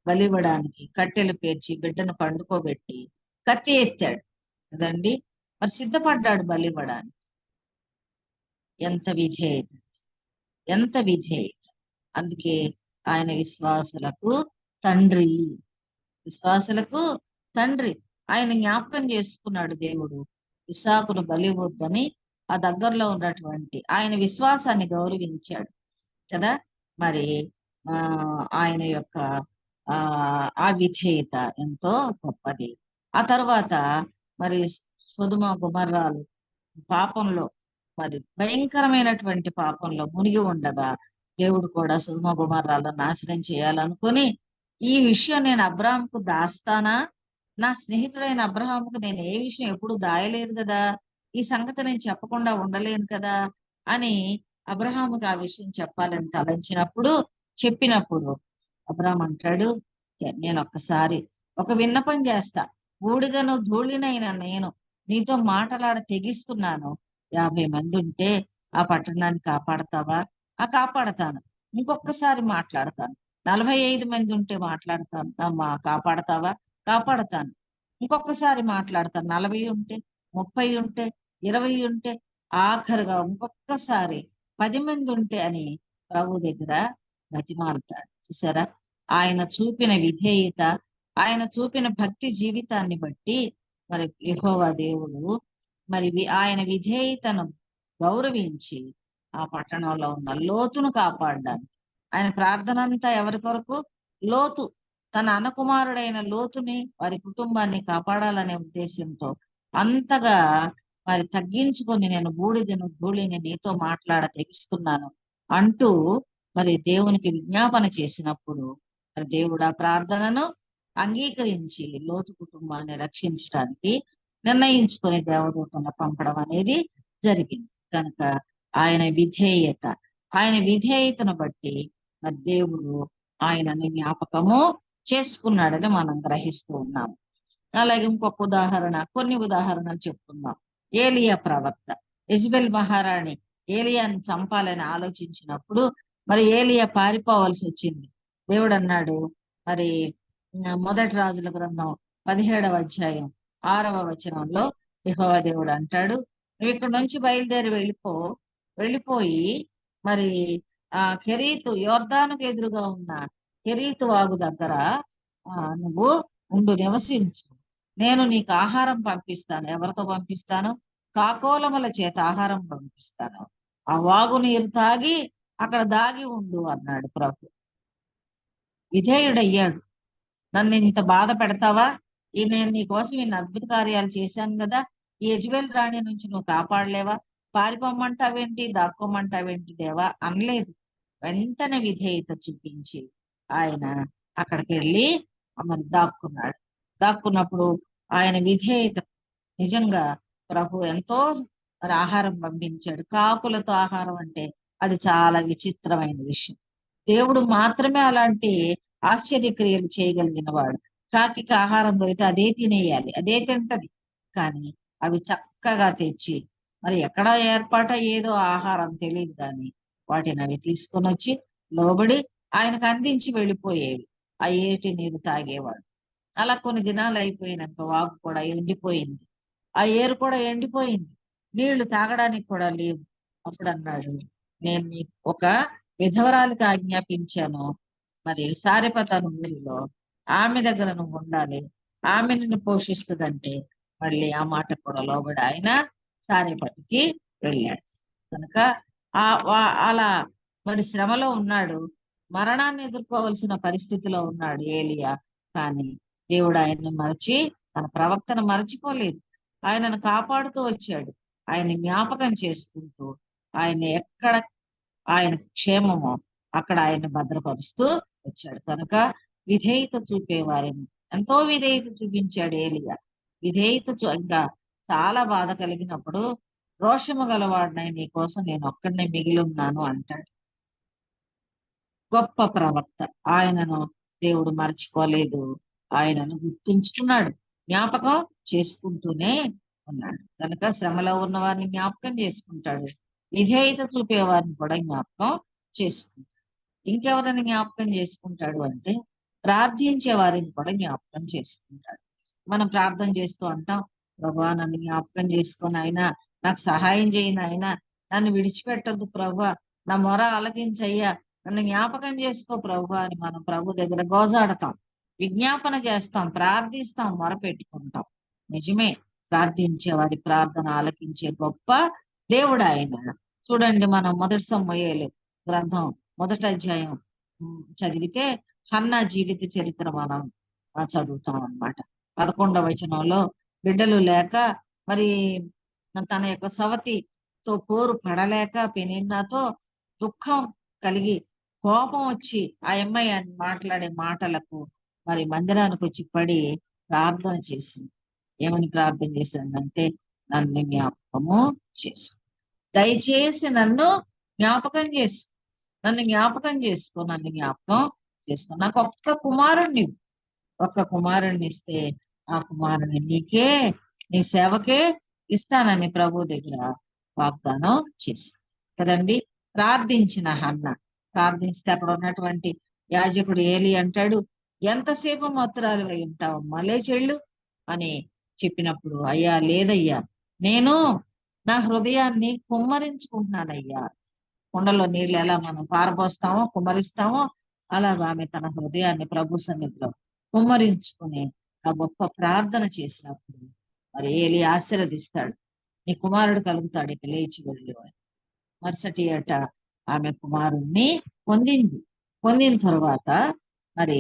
బలివ్వడానికి కట్టెలు పేర్చి బిడ్డను పండుకోబెట్టి కత్తి ఎత్తాడు కదండి. మరి సిద్ధపడ్డాడు బలివ్వడానికి. ఎంత విధేయత, ఎంత విధేయత! అందుకే ఆయన విశ్వాసులకు తండ్రి, విశ్వాసులకు తండ్రి. ఆయన జ్ఞాపకం చేసుకున్నాడు దేవుడు ఇస్సాకును బలివ్వొద్దని. ఆ దగ్గరలో ఉన్నటువంటి ఆయన విశ్వాసాన్ని గౌరవించాడు కదా. మరి ఆయన యొక్క ఆ విధేయత ఎంతో గొప్పది. ఆ తర్వాత మరి సొదొమ గొమొర్రాలు పాపంలో, మరి భయంకరమైనటువంటి పాపంలో మునిగి ఉండగా దేవుడు కూడా సొదొమ గొమొర్రాలను నాశనం చేయాలనుకుని, ఈ విషయం నేను అబ్రాహాముకు దాస్తానా? నా స్నేహితుడైన అబ్రహాముకు నేను ఏ విషయం ఎప్పుడు దాయలేదు కదా, ఈ సంగతి నేను చెప్పకుండా ఉండలేను కదా అని అబ్రహాముకి ఆ విషయం చెప్పాలని తలంచినప్పుడు, చెప్పినప్పుడు అబ్రహాం అంటాడు, నేను ఒక్కసారి ఒక విన్నపం చేస్తా. బూడిదను ధూళినైన నేను నీతో మాటలాడ తెగిస్తున్నాను. 50 మంది ఉంటే ఆ పట్టణాన్ని కాపాడతావా? కాపాడతాను. ఇంకొకసారి మాట్లాడతాను. 45 మంది ఉంటే మాట్లాడతాను, కాపాడతావా? కాపాడతాను. ఇంకొకసారి మాట్లాడతాను. 40 ఉంటే, 30 ఉంటే, 20 ఉంటే, ఆఖరుగా ఇంకొకసారి 10 మంది ఉంటే అని ప్రభు దగ్గర బతిమాలుతాడు. చూసారా? ఆయన చూపిన విధేయత, ఆయన చూపిన భక్తి జీవితాన్ని బట్టి మరి యెహోవా దేవుడు మరి ఆయన విధేయతను గౌరవించి ఆ పట్టణంలో ఉన్న లోతును కాపాడడానికి, ఆయన ప్రార్థన అంతా ఎవరి కొరకు? లోతు, తన అన్నకుమారుడైన లోతుని, వారి కుటుంబాన్ని కాపాడాలనే ఉద్దేశంతో అంతగా మరి తగ్గించుకొని, నేను బూడిదను ధూళిని నీతో మాట్లాడ తెగిస్తున్నాను అంటూ మరి దేవునికి విజ్ఞాపన చేసినప్పుడు మరి దేవుడు ఆ ప్రార్థనను అంగీకరించి లోతు కుటుంబాన్ని రక్షించడానికి నిర్ణయించుకొని దేవదూతను పంపడం అనేది జరిగింది. కనుక ఆయన విధేయతను బట్టి మరి దేవుడు ఆయనని జ్ఞాపకము చేసుకున్నాడని మనం గ్రహిస్తూ ఉన్నాము. అలాగే ఇంకొక ఉదాహరణ, కొన్ని ఉదాహరణలు చెప్పుకుందాం. ఏలియా ప్రవక్త, యెజబెల్ మహారాణి ఏలియాని చంపాలని ఆలోచించినప్పుడు మరి ఏలియా పారిపోవలసి వచ్చింది. దేవుడు అన్నాడు మరి మొదటి రాజుల గ్రంథం 17వ అధ్యాయం 6వ వచనంలో యెహోవా దేవుడు అంటాడు, నువ్వు ఇక్కడ నుంచి బయలుదేరి వెళ్ళిపోయి మరి కెరీతు, యోర్దానుకు ఎదురుగా ఉన్న కెరీతు వాగు దగ్గర నువ్వు నివసించు. నేను నీకు ఆహారం పంపిస్తాను. ఎవరితో పంపిస్తాను? కాకోలముల చేత ఆహారం పంపిస్తాను. ఆ వాగు నీరు తాగి అక్కడ దాగి ఉండు అన్నాడు ప్రభు. విధేయుడయ్యాడు. నన్ను ఇంత బాధ పెడతావా? నేను నీకోసం ఇన్ని అద్భుత కార్యాలు చేశాను కదా, ఈ యెజబెల్ రాణి నుంచి నువ్వు కాపాడలేవా? పారిపోమ్మంటావేంటి, దాక్కోమంటావేంటి దేవా అనలేదు. వెంటనే విధేయత చూపించి ఆయన అక్కడికి వెళ్ళి మరి దాక్కున్నప్పుడు ఆయన విధేయత నిజంగా ప్రభు ఎంతో మరి ఆహారం పంపించాడు. కాకులతో ఆహారం అంటే అది చాలా విచిత్రమైన విషయం. దేవుడు మాత్రమే అలాంటి ఆశ్చర్యక్రియలు చేయగలిగిన వాడు. కాకికి ఆహారం దొరికితే అదే తినేయాలి, అదే తింటది. కానీ అవి చక్కగా తెచ్చి మరి ఎక్కడ ఏర్పాట ఏదో ఆహారం తెలియదు కానీ వాటిని అవి తీసుకొని వచ్చి లోబడి ఆయనకు అందించి వెళ్ళిపోయేవి. ఆ ఏటి నీరు తాగేవాడు. అలా కొన్ని దినాలు అయిపోయినాక వాగు కూడా ఎండిపోయింది, ఆ ఏరు కూడా ఎండిపోయింది, నీళ్లు తాగడానికి కూడా లేవు. అప్పుడు అన్నాడు, నేను నీకు ఒక విధవరాలికి ఆజ్ఞాపించాను, మరి సారెపతను ఊరిలో ఆమె దగ్గర నువ్వు ఉండాలి, ఆమె నిన్ను పోషిస్తుందంటే మళ్ళీ ఆ మాట కూడా లోబడి ఆయన సారెపతికి వెళ్ళాడు. కనుక అలా మరి శ్రమలో ఉన్నాడు, మరణాన్ని ఎదుర్కోవలసిన పరిస్థితిలో ఉన్నాడు ఏలియా. కానీ దేవుడు ఆయన్ని మరచి, తన ప్రవక్తను మరచిపోలేదు. ఆయనను కాపాడుతూ వచ్చాడు. ఆయన జ్ఞాపకం చేసుకుంటూ ఎక్కడ ఆయన క్షేమమో అక్కడ ఆయన భద్రపరుస్తూ వచ్చాడు. కనుక విధేయత చూపేవారిని ఎంతో విధేయత చూపించాడు ఏలియా. విధేయత ఇంకా చాలా బాధ కలిగినప్పుడు రోషము గలవాడినై నీ కోసం నేను ఒక్కడనే మిగిలి ఉన్నాను అంటాడు. గొప్ప ప్రవక్త, ఆయనను దేవుడు మర్చిపోలేదు. ఆయనను గుర్తుంచుకున్నాడు, జ్ఞాపకం చేసుకుంటూనే ఉన్నాడు. కనుక శ్రమలో ఉన్న వారిని జ్ఞాపకం చేసుకుంటాడు, విధేయత చూపే వారిని కూడా జ్ఞాపకం చేసుకుంటాడు. ఇంకెవరిని జ్ఞాపకం చేసుకుంటాడు అంటే ప్రార్థించే వారిని కూడా జ్ఞాపకం చేసుకుంటాడు. మనం ప్రార్థన చేస్తూ అంటాం, ప్రభువా నన్ను జ్ఞాపకం చేసుకొని ఆయన నాకు సహాయం చేయను, ఆయన నన్ను విడిచిపెట్టద్దు ప్రభువా, నా మొర ఆలకించయ్యా, నన్ను జ్ఞాపకం చేసుకో ప్రభువా అని మనం ప్రభు దగ్గర గోజాడతాం, విజ్ఞాపన చేస్తాం, ప్రార్థిస్తాం, మొర పెట్టుకుంటాం. నిజమే, ప్రార్థించే వారి ప్రార్థన ఆలకించే గొప్ప దేవుడు ఆయన. చూడండి, మనం మొదటి సమూయేలు గ్రంథం 1వ అధ్యాయం చదివితే హన్నా జీవిత చరిత్ర మనం చదువుతాం అన్నమాట. 11వ వచనంలో బిడ్డలు లేక మరి తన యొక్క సవతితో పోరు పడలేక పెనిన్నాతో దుఃఖం కలిగి కోపం వచ్చి ఆ అమ్మాయి మాట్లాడే మాటలకు మరి మందిరానికి వచ్చి పడి ప్రార్థన చేసింది. ఏమని ప్రార్థన చేసిందంటే, నన్ను జ్ఞాపకము చేసు, దయచేసి నన్ను జ్ఞాపకం చేసు, నన్ను జ్ఞాపకం చేసుకో, నన్ను జ్ఞాపకం చేసుకో, నాకు ఒక్క కుమారుణ్ణి, ఒక్క కుమారుణ్ణి ఇస్తే ఆ కుమారుని నీకే, నీ సేవకే ఇస్తానని ప్రభు దగ్గర వాగ్దానం చేసి కదండి. ప్రార్థించిన హన్న ప్రార్థిస్తే అక్కడ ఉన్నటువంటి యాజకుడు ఏలి అంటాడు, ఎంతసేపు మత్తురాలు అయి ఉంటావమ్మా, లేచెళ్ళు అని చెప్పినప్పుడు, అయ్యా లేదయ్యా, నేను నా హృదయాన్ని కుమ్మరించుకుంటున్నానయ్యా. కుండలో నీళ్ళు ఎలా మనం పారబోస్తామో కుమ్మరిస్తామో అలాగా ఆమె తన హృదయాన్ని ప్రభు సన్నిధిలో కుమ్మరించుకుని ఆ గొప్ప ప్రార్థన చేసినప్పుడు మరి ఏలి ఆశీర్వదిస్తాడు, నీ కుమారుడు కలుగుతాడు, ఇక లేచి వెళ్ళు అని. మరుసటి ఏట ఆమె కుమారుణ్ణి పొందింది. పొందిన తర్వాత మరి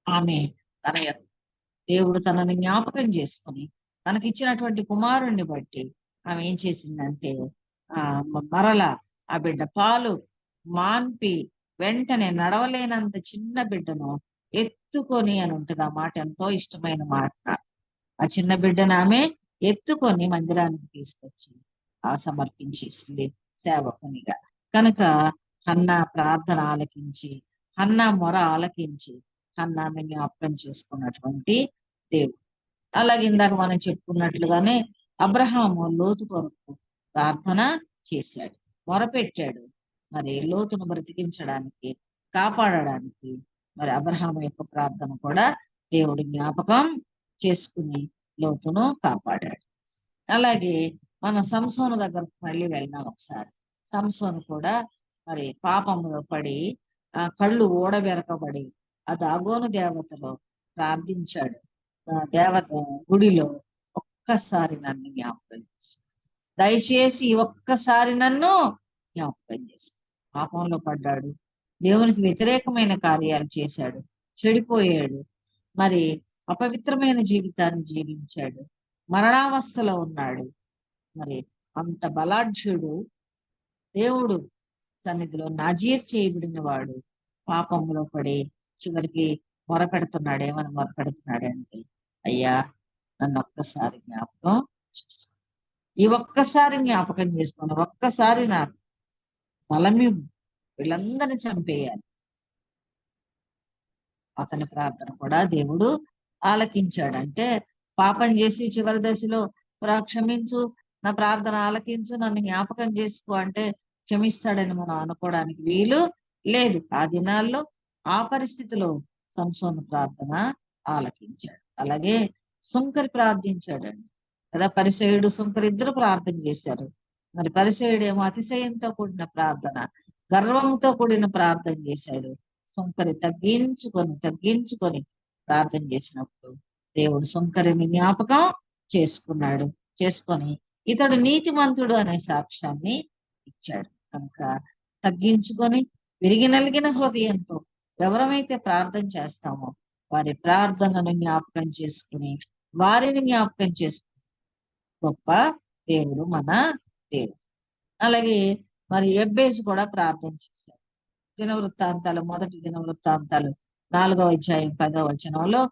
ఆమె తన దేవుడు తనని జ్ఞాపకం చేసుకుని తనకిచ్చినటువంటి కుమారుణ్ణి బట్టి ఆమె ఏం చేసిందంటే మరలా ఆ బిడ్డ పాలు మాన్పి వెంటనే నడవలేనంత చిన్న బిడ్డను ఎత్తుకొని అని ఉంటుంది. ఆ మాట ఎంతో ఇష్టమైన మాట. ఆ చిన్న బిడ్డను ఆమె ఎత్తుకొని మందిరానికి తీసుకొచ్చి సమర్పించేసింది సేవకునిగా. కనుక హన్నా ప్రార్థన ఆలకించి, హన్నా మొర ఆలకించి హన్నాను జ్ఞాపకం చేసుకున్నటువంటి దేవుడు. అలాగే ఇందాక మనం చెప్పుకున్నట్లుగానే అబ్రహాము లోతు కొరకు ప్రార్థన చేశాడు, మొరపెట్టాడు. మరి లోతును బ్రతికించడానికి, కాపాడడానికి మరి అబ్రహాము యొక్క ప్రార్థన కూడా దేవుడు జ్ఞాపకం చేసుకుని లోతును కాపాడాడు. అలాగే మనం సంసోను దగ్గరకు మళ్ళీ వెళ్ళినాం ఒకసారి. సంసోను కూడా మరి పాపంలో పడి కళ్ళు ఓడబెరకబడి ఆ దాగోను దేవతలో ప్రార్థించాడు. దేవత గుడిలో, ఒక్కసారి నన్ను జ్ఞాపకం చేసు, దయచేసి ఒక్కసారి నన్ను జ్ఞాపకం చేసు. పాపంలో పడ్డాడు, దేవునికి వ్యతిరేకమైన కార్యాలు చేశాడు, చెడిపోయాడు, మరి అపవిత్రమైన జీవితాన్ని జీవించాడు, మరణావస్థలో ఉన్నాడు. మరి అంత బలాఢ్యుడు, దేవుడు సన్నిధిలో నాజీర్ చేయబడిన వాడు పాపంలో పడి చివరికి మొరపెడుతున్నాడు. ఏమని మొరపెడుతున్నాడంటే, అయ్యా నన్ను ఒక్కసారి జ్ఞాపకం చేసుకో, ఈ ఒక్కసారి జ్ఞాపకం చేసుకుని ఒక్కసారి నాకు బలమి, వీళ్ళందరినీ చంపేయాలి. అతని ప్రార్థన కూడా దేవుడు ఆలకించాడు. అంటే పాపం చేసి చివరి దశలో క్షమించు, నా ప్రార్థన ఆలకించు, నన్ను జ్ఞాపకం చేసుకో అంటే క్షమిస్తాడని మనం అనుకోవడానికి వీలు లేదు. ఆ దినాల్లో ఆ పరిస్థితిలో సంసోను ప్రార్థన ఆలకించాడు. అలాగే సుంకరి ప్రార్థించాడండి కదా. పరిసయుడు సుంకరి ఇద్దరు ప్రార్థన చేశారు. మరి పరిసయుడేమో అతిశయంతో కూడిన ప్రార్థన, గర్వంతో కూడిన ప్రార్థన చేశాడు. సుంకరి తగ్గించుకొని ప్రార్థన చేసినప్పుడు దేవుడు సుంకరిని జ్ఞాపకం చేసుకొని ఇతడు నీతిమంతుడు అనే సాక్ష్యాన్ని ఇచ్చాడు. కనుక తగ్గించుకొని విరిగి నలిగిన హృదయంతో ఎవరైతే ప్రార్థన చేస్తామో వారి ప్రార్థనను జ్ఞాపకం చేసుకుని వారిని జ్ఞాపకం చేసుకుని గొప్ప దేవుడు మన దేవుడు. అలాగే మరి ఎబ్బేసు కూడా ప్రార్థన చేశారు. మొదటి దినవృత్తాంతాలు 4వ అధ్యాయం 10వ వచనంలో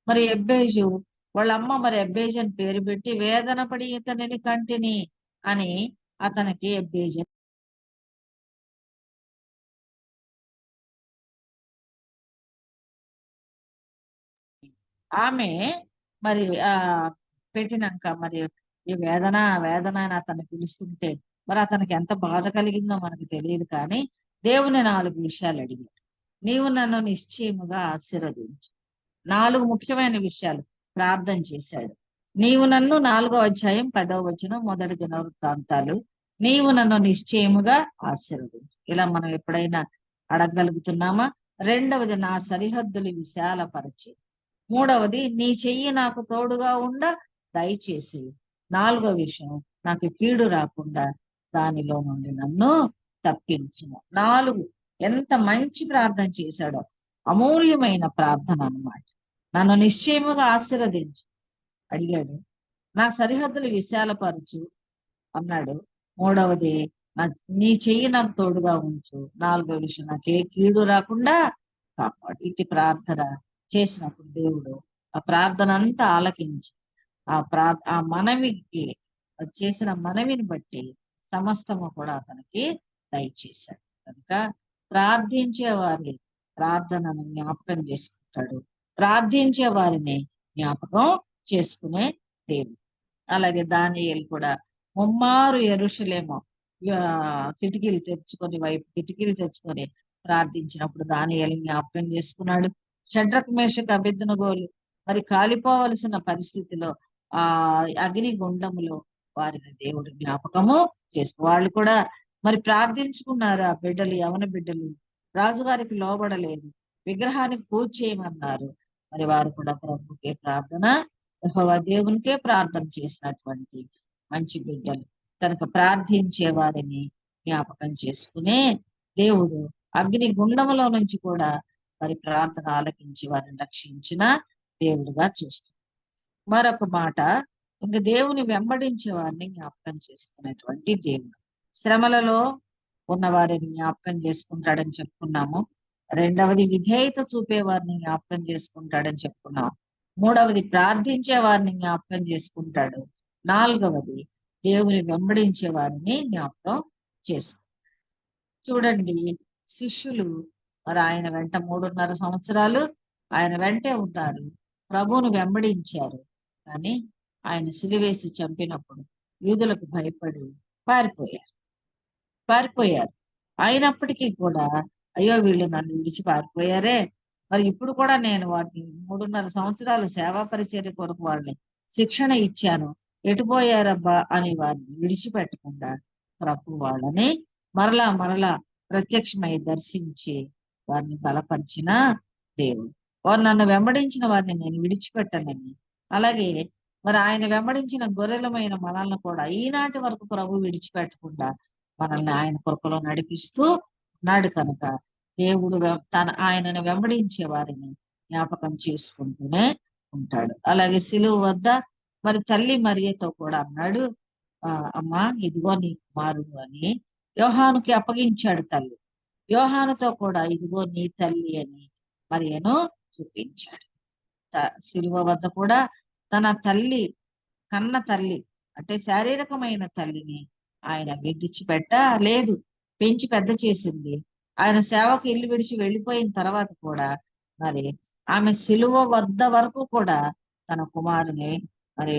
మరి ఎబ్బేజు వాళ్ళ అమ్మ మరి ఎబ్బేజు అని పేరు పెట్టి వేదన పడి ఇతనిని కంటిని అని అతనికి ఎబ్బేజు ఆమె మరి పెట్టినాక మరి ఈ వేదన వేదన అని అతను పిలుస్తుంటే మరి అతనికి ఎంత బాధ కలిగిందో మనకు తెలియదు. కానీ దేవుని 4 విషయాలు అడిగాడు. నీవు నన్ను నిశ్చయముగా ఆశీర్వదించు. 4 ముఖ్యమైన విషయాలు ప్రార్థన చేశాడు. నీవు నన్ను 4వ అధ్యాయం 10వ వచనం, మొదటి దినవృత్తాంతాలు, నీవు నన్ను నిశ్చయముగా ఆశీర్వదించు. ఇలా మనం ఎప్పుడైనా అడగగలుగుతున్నామా? రెండవది, నా సరిహద్దులు విశాలపరచి. మూడవది, నీ చెయ్యి నాకు తోడుగా ఉండ దయచేసి. 4వ విషయం, నాకు కీడు రాకుండా దానిలో నుండి నన్ను తప్పించును. 4 ఎంత మంచి ప్రార్థన చేశాడో, అమూల్యమైన ప్రార్థన అన్నమాట. నన్ను నిశ్చయముగా ఆశీర్వదించు అడిగాడు. నా సరిహద్దులు విశాలపరచు అన్నాడు. మూడవది, నీ చెయ్యి నాకు తోడుగా ఉంచు. 4వ విషయం, నాకు ఏ కీడు రాకుండా కాపాడు. ఇటు ప్రార్థన చేసినప్పుడు దేవుడు ఆ ప్రార్థన అంతా ఆలకించి ఆ మనవికి చేసిన మనవిని బట్టి సమస్తము కూడా అతనికి దయచేశాడు. కనుక ప్రార్థించే వారి ప్రార్థనను జ్ఞాపకం చేసుకుంటాడు. ప్రార్థించే వారిని జ్ఞాపకం చేసుకునే దేవుడు. అలాగే దానియేలు కూడా ముమ్మారు యెరూషలేము కిటికీలు తెచ్చుకొని ప్రార్థించినప్పుడు దానియేలు జ్ఞాపకం చేసుకున్నాడు. షడ్రక్ మేషక్ అబేద్నెగోలు మరి కాలిపోవలసిన పరిస్థితిలో ఆ అగ్ని గుండములో వారిని దేవుడు జ్ఞాపకము వాళ్ళు కూడా మరి ప్రార్థించుకున్నారు. ఆ బిడ్డలు, యవన బిడ్డలు రాజుగారికి లోబడలేదు, విగ్రహానికి పూజ చేయమన్నారు. మరి వారు కూడా ప్రభుకే ప్రార్థన, యెహోవా దేవునికే ప్రార్థన చేసినటువంటి మంచి బిడ్డలు. కనుక ప్రార్థించే వారిని జ్ఞాపకం చేసుకునే దేవుడు అగ్ని గుండములో నుంచి కూడా మరి ప్రార్థన ఆలకించి వారిని రక్షించిన దేవుడుగా చూస్తుంది. మరొక మాట, ఇంక దేవుని వెంబడించే వారిని జ్ఞాపకం చేసుకునేటువంటి దేవుడు. శ్రమలలో ఉన్న వారిని జ్ఞాపకం చేసుకుంటాడని చెప్పుకున్నాము. రెండవది, విధేయత చూపే వారిని జ్ఞాపకం చేసుకుంటాడని చెప్పుకున్నాము. మూడవది, ప్రార్థించే వారిని జ్ఞాపకం చేసుకుంటాడు. నాలుగవది, దేవుని వెంబడించే వారిని జ్ఞాపకం చేసుకుంటాడు. చూడండి, శిష్యులు మరి ఆయన వెంట 3.5 సంవత్సరాలు ఆయన వెంటే ఉన్నారు, ప్రభువును వెంబడించారు. కానీ ఆయన సిలువేసి చంపినప్పుడు యూదులకు భయపడి పారిపోయారు. అయినప్పటికీ కూడా అయ్యో వీళ్ళు నన్ను విడిచి పారిపోయారే, మరి ఇప్పుడు కూడా నేను వాటిని 3.5 సంవత్సరాలు సేవా పరిచర్య కొరకు వాళ్ళని శిక్షణ ఇచ్చాను, ఎటుపోయారబ్బా అని వారిని విడిచిపెట్టకుండా ప్రభు వాళ్ళని మరలా ప్రత్యక్షమై దర్శించి వారిని బలపరిచిన దేవుడు. వారు నన్ను వెంబడించిన వారిని నేను విడిచిపెట్టనని, అలాగే మరి ఆయన వెంబడించిన గొర్రెలమైన మనల్ని కూడా ఈనాటి వరకు ప్రభు విడిచిపెట్టకుండా మనల్ని ఆయన కృపలో నడిపిస్తూ ఉన్నాడు. కనుక దేవుడు ఆయనను వెంబడించే వారిని జ్ఞాపకం చేసుకుంటూనే ఉంటాడు. అలాగే సిలువ వద్ద మరి తల్లి మరియతో కూడా అన్నాడు, అమ్మా ఇదిగో నీ కుమారుడు అని యోహానుకి అప్పగించాడు. తల్లి యోహానుతో కూడా ఇదిగో నీ తల్లి అని మరియను చూపించాడు. సిలువ వద్ద కూడా తన తల్లి, కన్న తల్లి అంటే శారీరకమైన తల్లిని ఆయన విడిచిపెట్టలేదు, పెంచి పెద్ద చేసింది. ఆయన సేవకు ఇల్లు విడిచి వెళ్ళిపోయిన తర్వాత కూడా మరి ఆమె సిలువ వద్ద వరకు కూడా తన కుమారుని మరి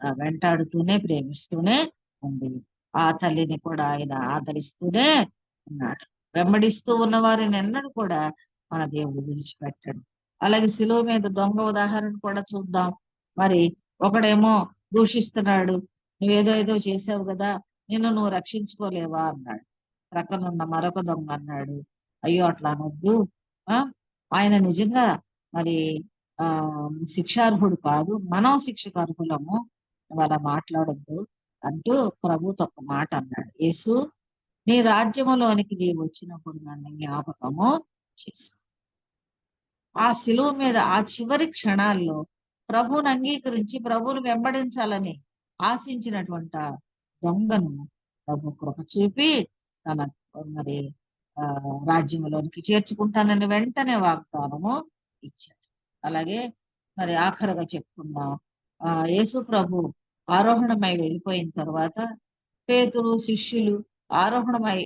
వెంటాడుతూనే ప్రేమిస్తూనే ఉంది. ఆ తల్లిని కూడా ఆయన ఆదరిస్తూనే ఉన్నాడు. వెంబడిస్తూ ఉన్న వారిని ఎన్నడూ కూడా మన దేవుడు విడిచిపెట్టాడు. అలాగే సిలువ మీద దొంగ ఉదాహరణ కూడా చూద్దాం. మరి ఒకడేమో దూషిస్తున్నాడు, నువ్వేదో చేసావు కదా, నిన్ను నువ్వు రక్షించుకోలేవా అన్నాడు. ప్రక్కనున్న మరొక దొంగ అన్నాడు, అయ్యో అట్లా అనొద్దు, ఆయన నిజంగా మరి శిక్షార్హుడు కాదు, మనం శిక్షకు అర్హులము, అలా మాట్లాడొద్దు అంటూ ప్రభుతో ఒక మాట అన్నాడు. యేసు, నీ రాజ్యములోనికి నీవు వచ్చినప్పుడు నన్ను జ్ఞాపకము చేసు. ఆ శిలువ మీద ఆ చివరి క్షణాల్లో ప్రభువుని అంగీకరించి ప్రభువును వెంబడించాలని ఆశించినటువంటి దొంగను ప్రభు కృప చూపి తన మరి రాజ్యంలోనికి చేర్చుకుంటానని వెంటనే వాగ్దానము ఇచ్చాడు. అలాగే మరి ఆఖరుగా చెప్పుకుందాం, యేసు ప్రభు ఆరోహణమై వెళ్ళిపోయిన తర్వాత పేతురు శిష్యులు ఆరోహణమై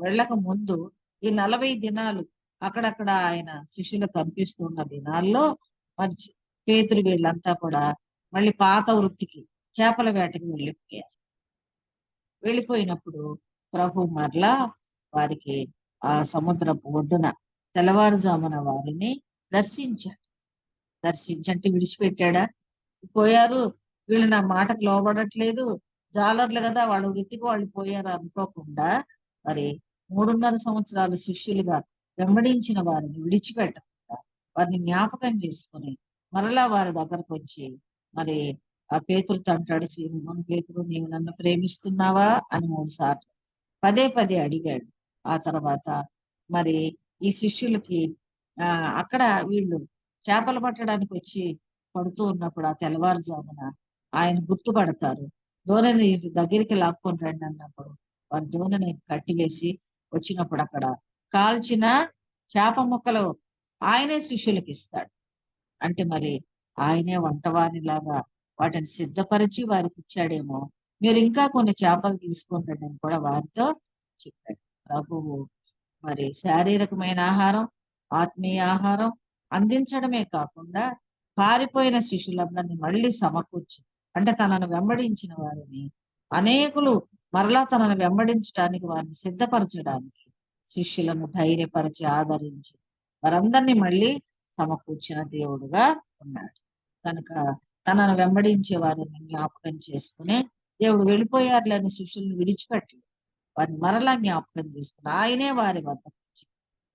వెళ్ళక ముందు ఈ 40 దినాలు అక్కడక్కడ ఆయన శిష్యులు కనిపిస్తున్న దినాల్లో మరి పేతురు వీళ్ళంతా కూడా మళ్ళీ పాత వృత్తికి చేపల వేటకి వెళ్ళిపోయారు. వెళ్ళిపోయినప్పుడు ప్రభు మరలా వారికి ఆ సముద్రపు ఒడ్డున తెల్లవారుజామున వారిని దర్శించంటే విడిచిపెట్టాడా? పోయారు, వీళ్ళు నా మాటకు లోబడట్లేదు, జాలర్లు కదా, వాళ్ళ వృత్తికి వాళ్ళు పోయారు అనుకోకుండా మరి 3.5 సంవత్సరాలు శిష్యులుగా వెంబడించిన వారిని విడిచిపెట్టకుండా వారిని జ్ఞాపకం చేసుకుని మరలా వారి దగ్గరకు వచ్చి మరి ఆ పేతురుతో అంటాడు, సీమోను పేతురు, నీవు నన్ను ప్రేమిస్తున్నావా అని 3 సార్లు పదే పదే అడిగాడు. ఆ తర్వాత మరి ఈ శిష్యులకి అక్కడ వీళ్ళు చేపలు పట్టడానికి వచ్చి పడుతూ ఉన్నప్పుడు ఆ తెల్లవారుజామున ఆయన గుర్తుపడతారు. దోణిని దగ్గరికి లాక్కొని రండి అన్నప్పుడు వారి దోణిని కట్టివేసి వచ్చినప్పుడు అక్కడ కాల్చిన చేప ముక్కలు ఆయనే శిష్యులకి ఇస్తాడు. అంటే మరి ఆయనే వంటవానిలాగా వాటిని సిద్ధపరిచి వారికి ఇచ్చాడేమో. మీరు ఇంకా కొన్ని చేపలు తీసుకొని రండి అని కూడా వారితో చెప్పాడు. ప్రభువు మరి శారీరకమైన ఆహారం, ఆత్మీయ ఆహారం అందించడమే కాకుండా పారిపోయిన శిష్యులందరినీ మళ్ళీ సమకూర్చి, అంటే తనను వెంబడించిన వారిని అనేకులు మరలా తనను వెంబడించడానికి వారిని సిద్ధపరచడానికి శిష్యులను ధైర్యపరిచి ఆదరించి వారందరినీ మళ్ళీ సమకూర్చిన దేవుడుగా ఉన్నాడు. కనుక తనను వెంబడించే వారిని జ్ఞాపకం చేసుకునే దేవుడు వెళ్ళిపోయారులేని శిష్యులను విడిచిపెట్టలేదు. వారిని మరలా జ్ఞాపకం చేసుకుని ఆయనే వారి వద్దకు వచ్చి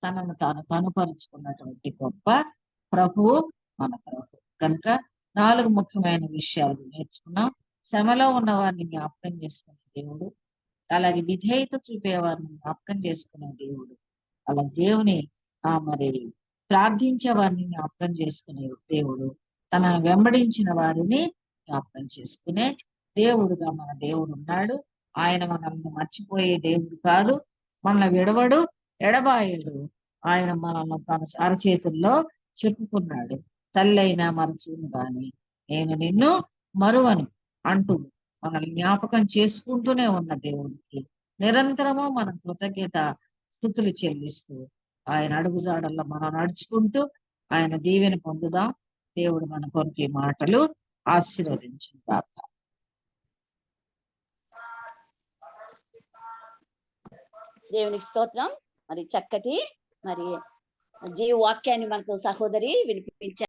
తనను తాను కనుపరుచుకున్నటువంటి గొప్ప ప్రభువు మన ప్రభు. కనుక 4 ముఖ్యమైన విషయాలు నేర్చుకున్నాం. శ్రమలో ఉన్న వారిని జ్ఞాపకం చేసుకునే దేవుడు, అలాగే విధేయత చూపే వారిని జ్ఞాపకం చేసుకునే దేవుడు, అలా దేవుని మరి ప్రార్థించే వారిని జ్ఞాపకం చేసుకునే దేవుడు, తనను వెంబడించిన వారిని జ్ఞాపకం చేసుకునే దేవుడుగా మన దేవుడు ఉన్నాడు. ఆయన మనల్ని మర్చిపోయే దేవుడు కాదు, మనల్ని విడవడు, ఎడబాయడు. ఆయన మనల్ని తన అరచేతుల్లో చెప్పుకున్నాడు. తల్లి అయినా మరచును గాని నేను నిన్ను మరువను అంటూ మనల్ని జ్ఞాపకం చేసుకుంటూనే ఉన్న దేవుడికి నిరంతరము మనం కృతజ్ఞత స్తుతులు చెల్లిస్తూ ఆయన అడుగుజాడల్లో మనం నడుచుకుంటూ ఆయన దీవెన పొందుదాం. దేవుడు మన కొరకు ఈ మాటలు ఆశీర్వదించును గాక. దేవునికి స్తోత్రం. మరి చక్కటి మరి జీవ వాక్యాన్ని మనకు సహోదరి వినిపించారు.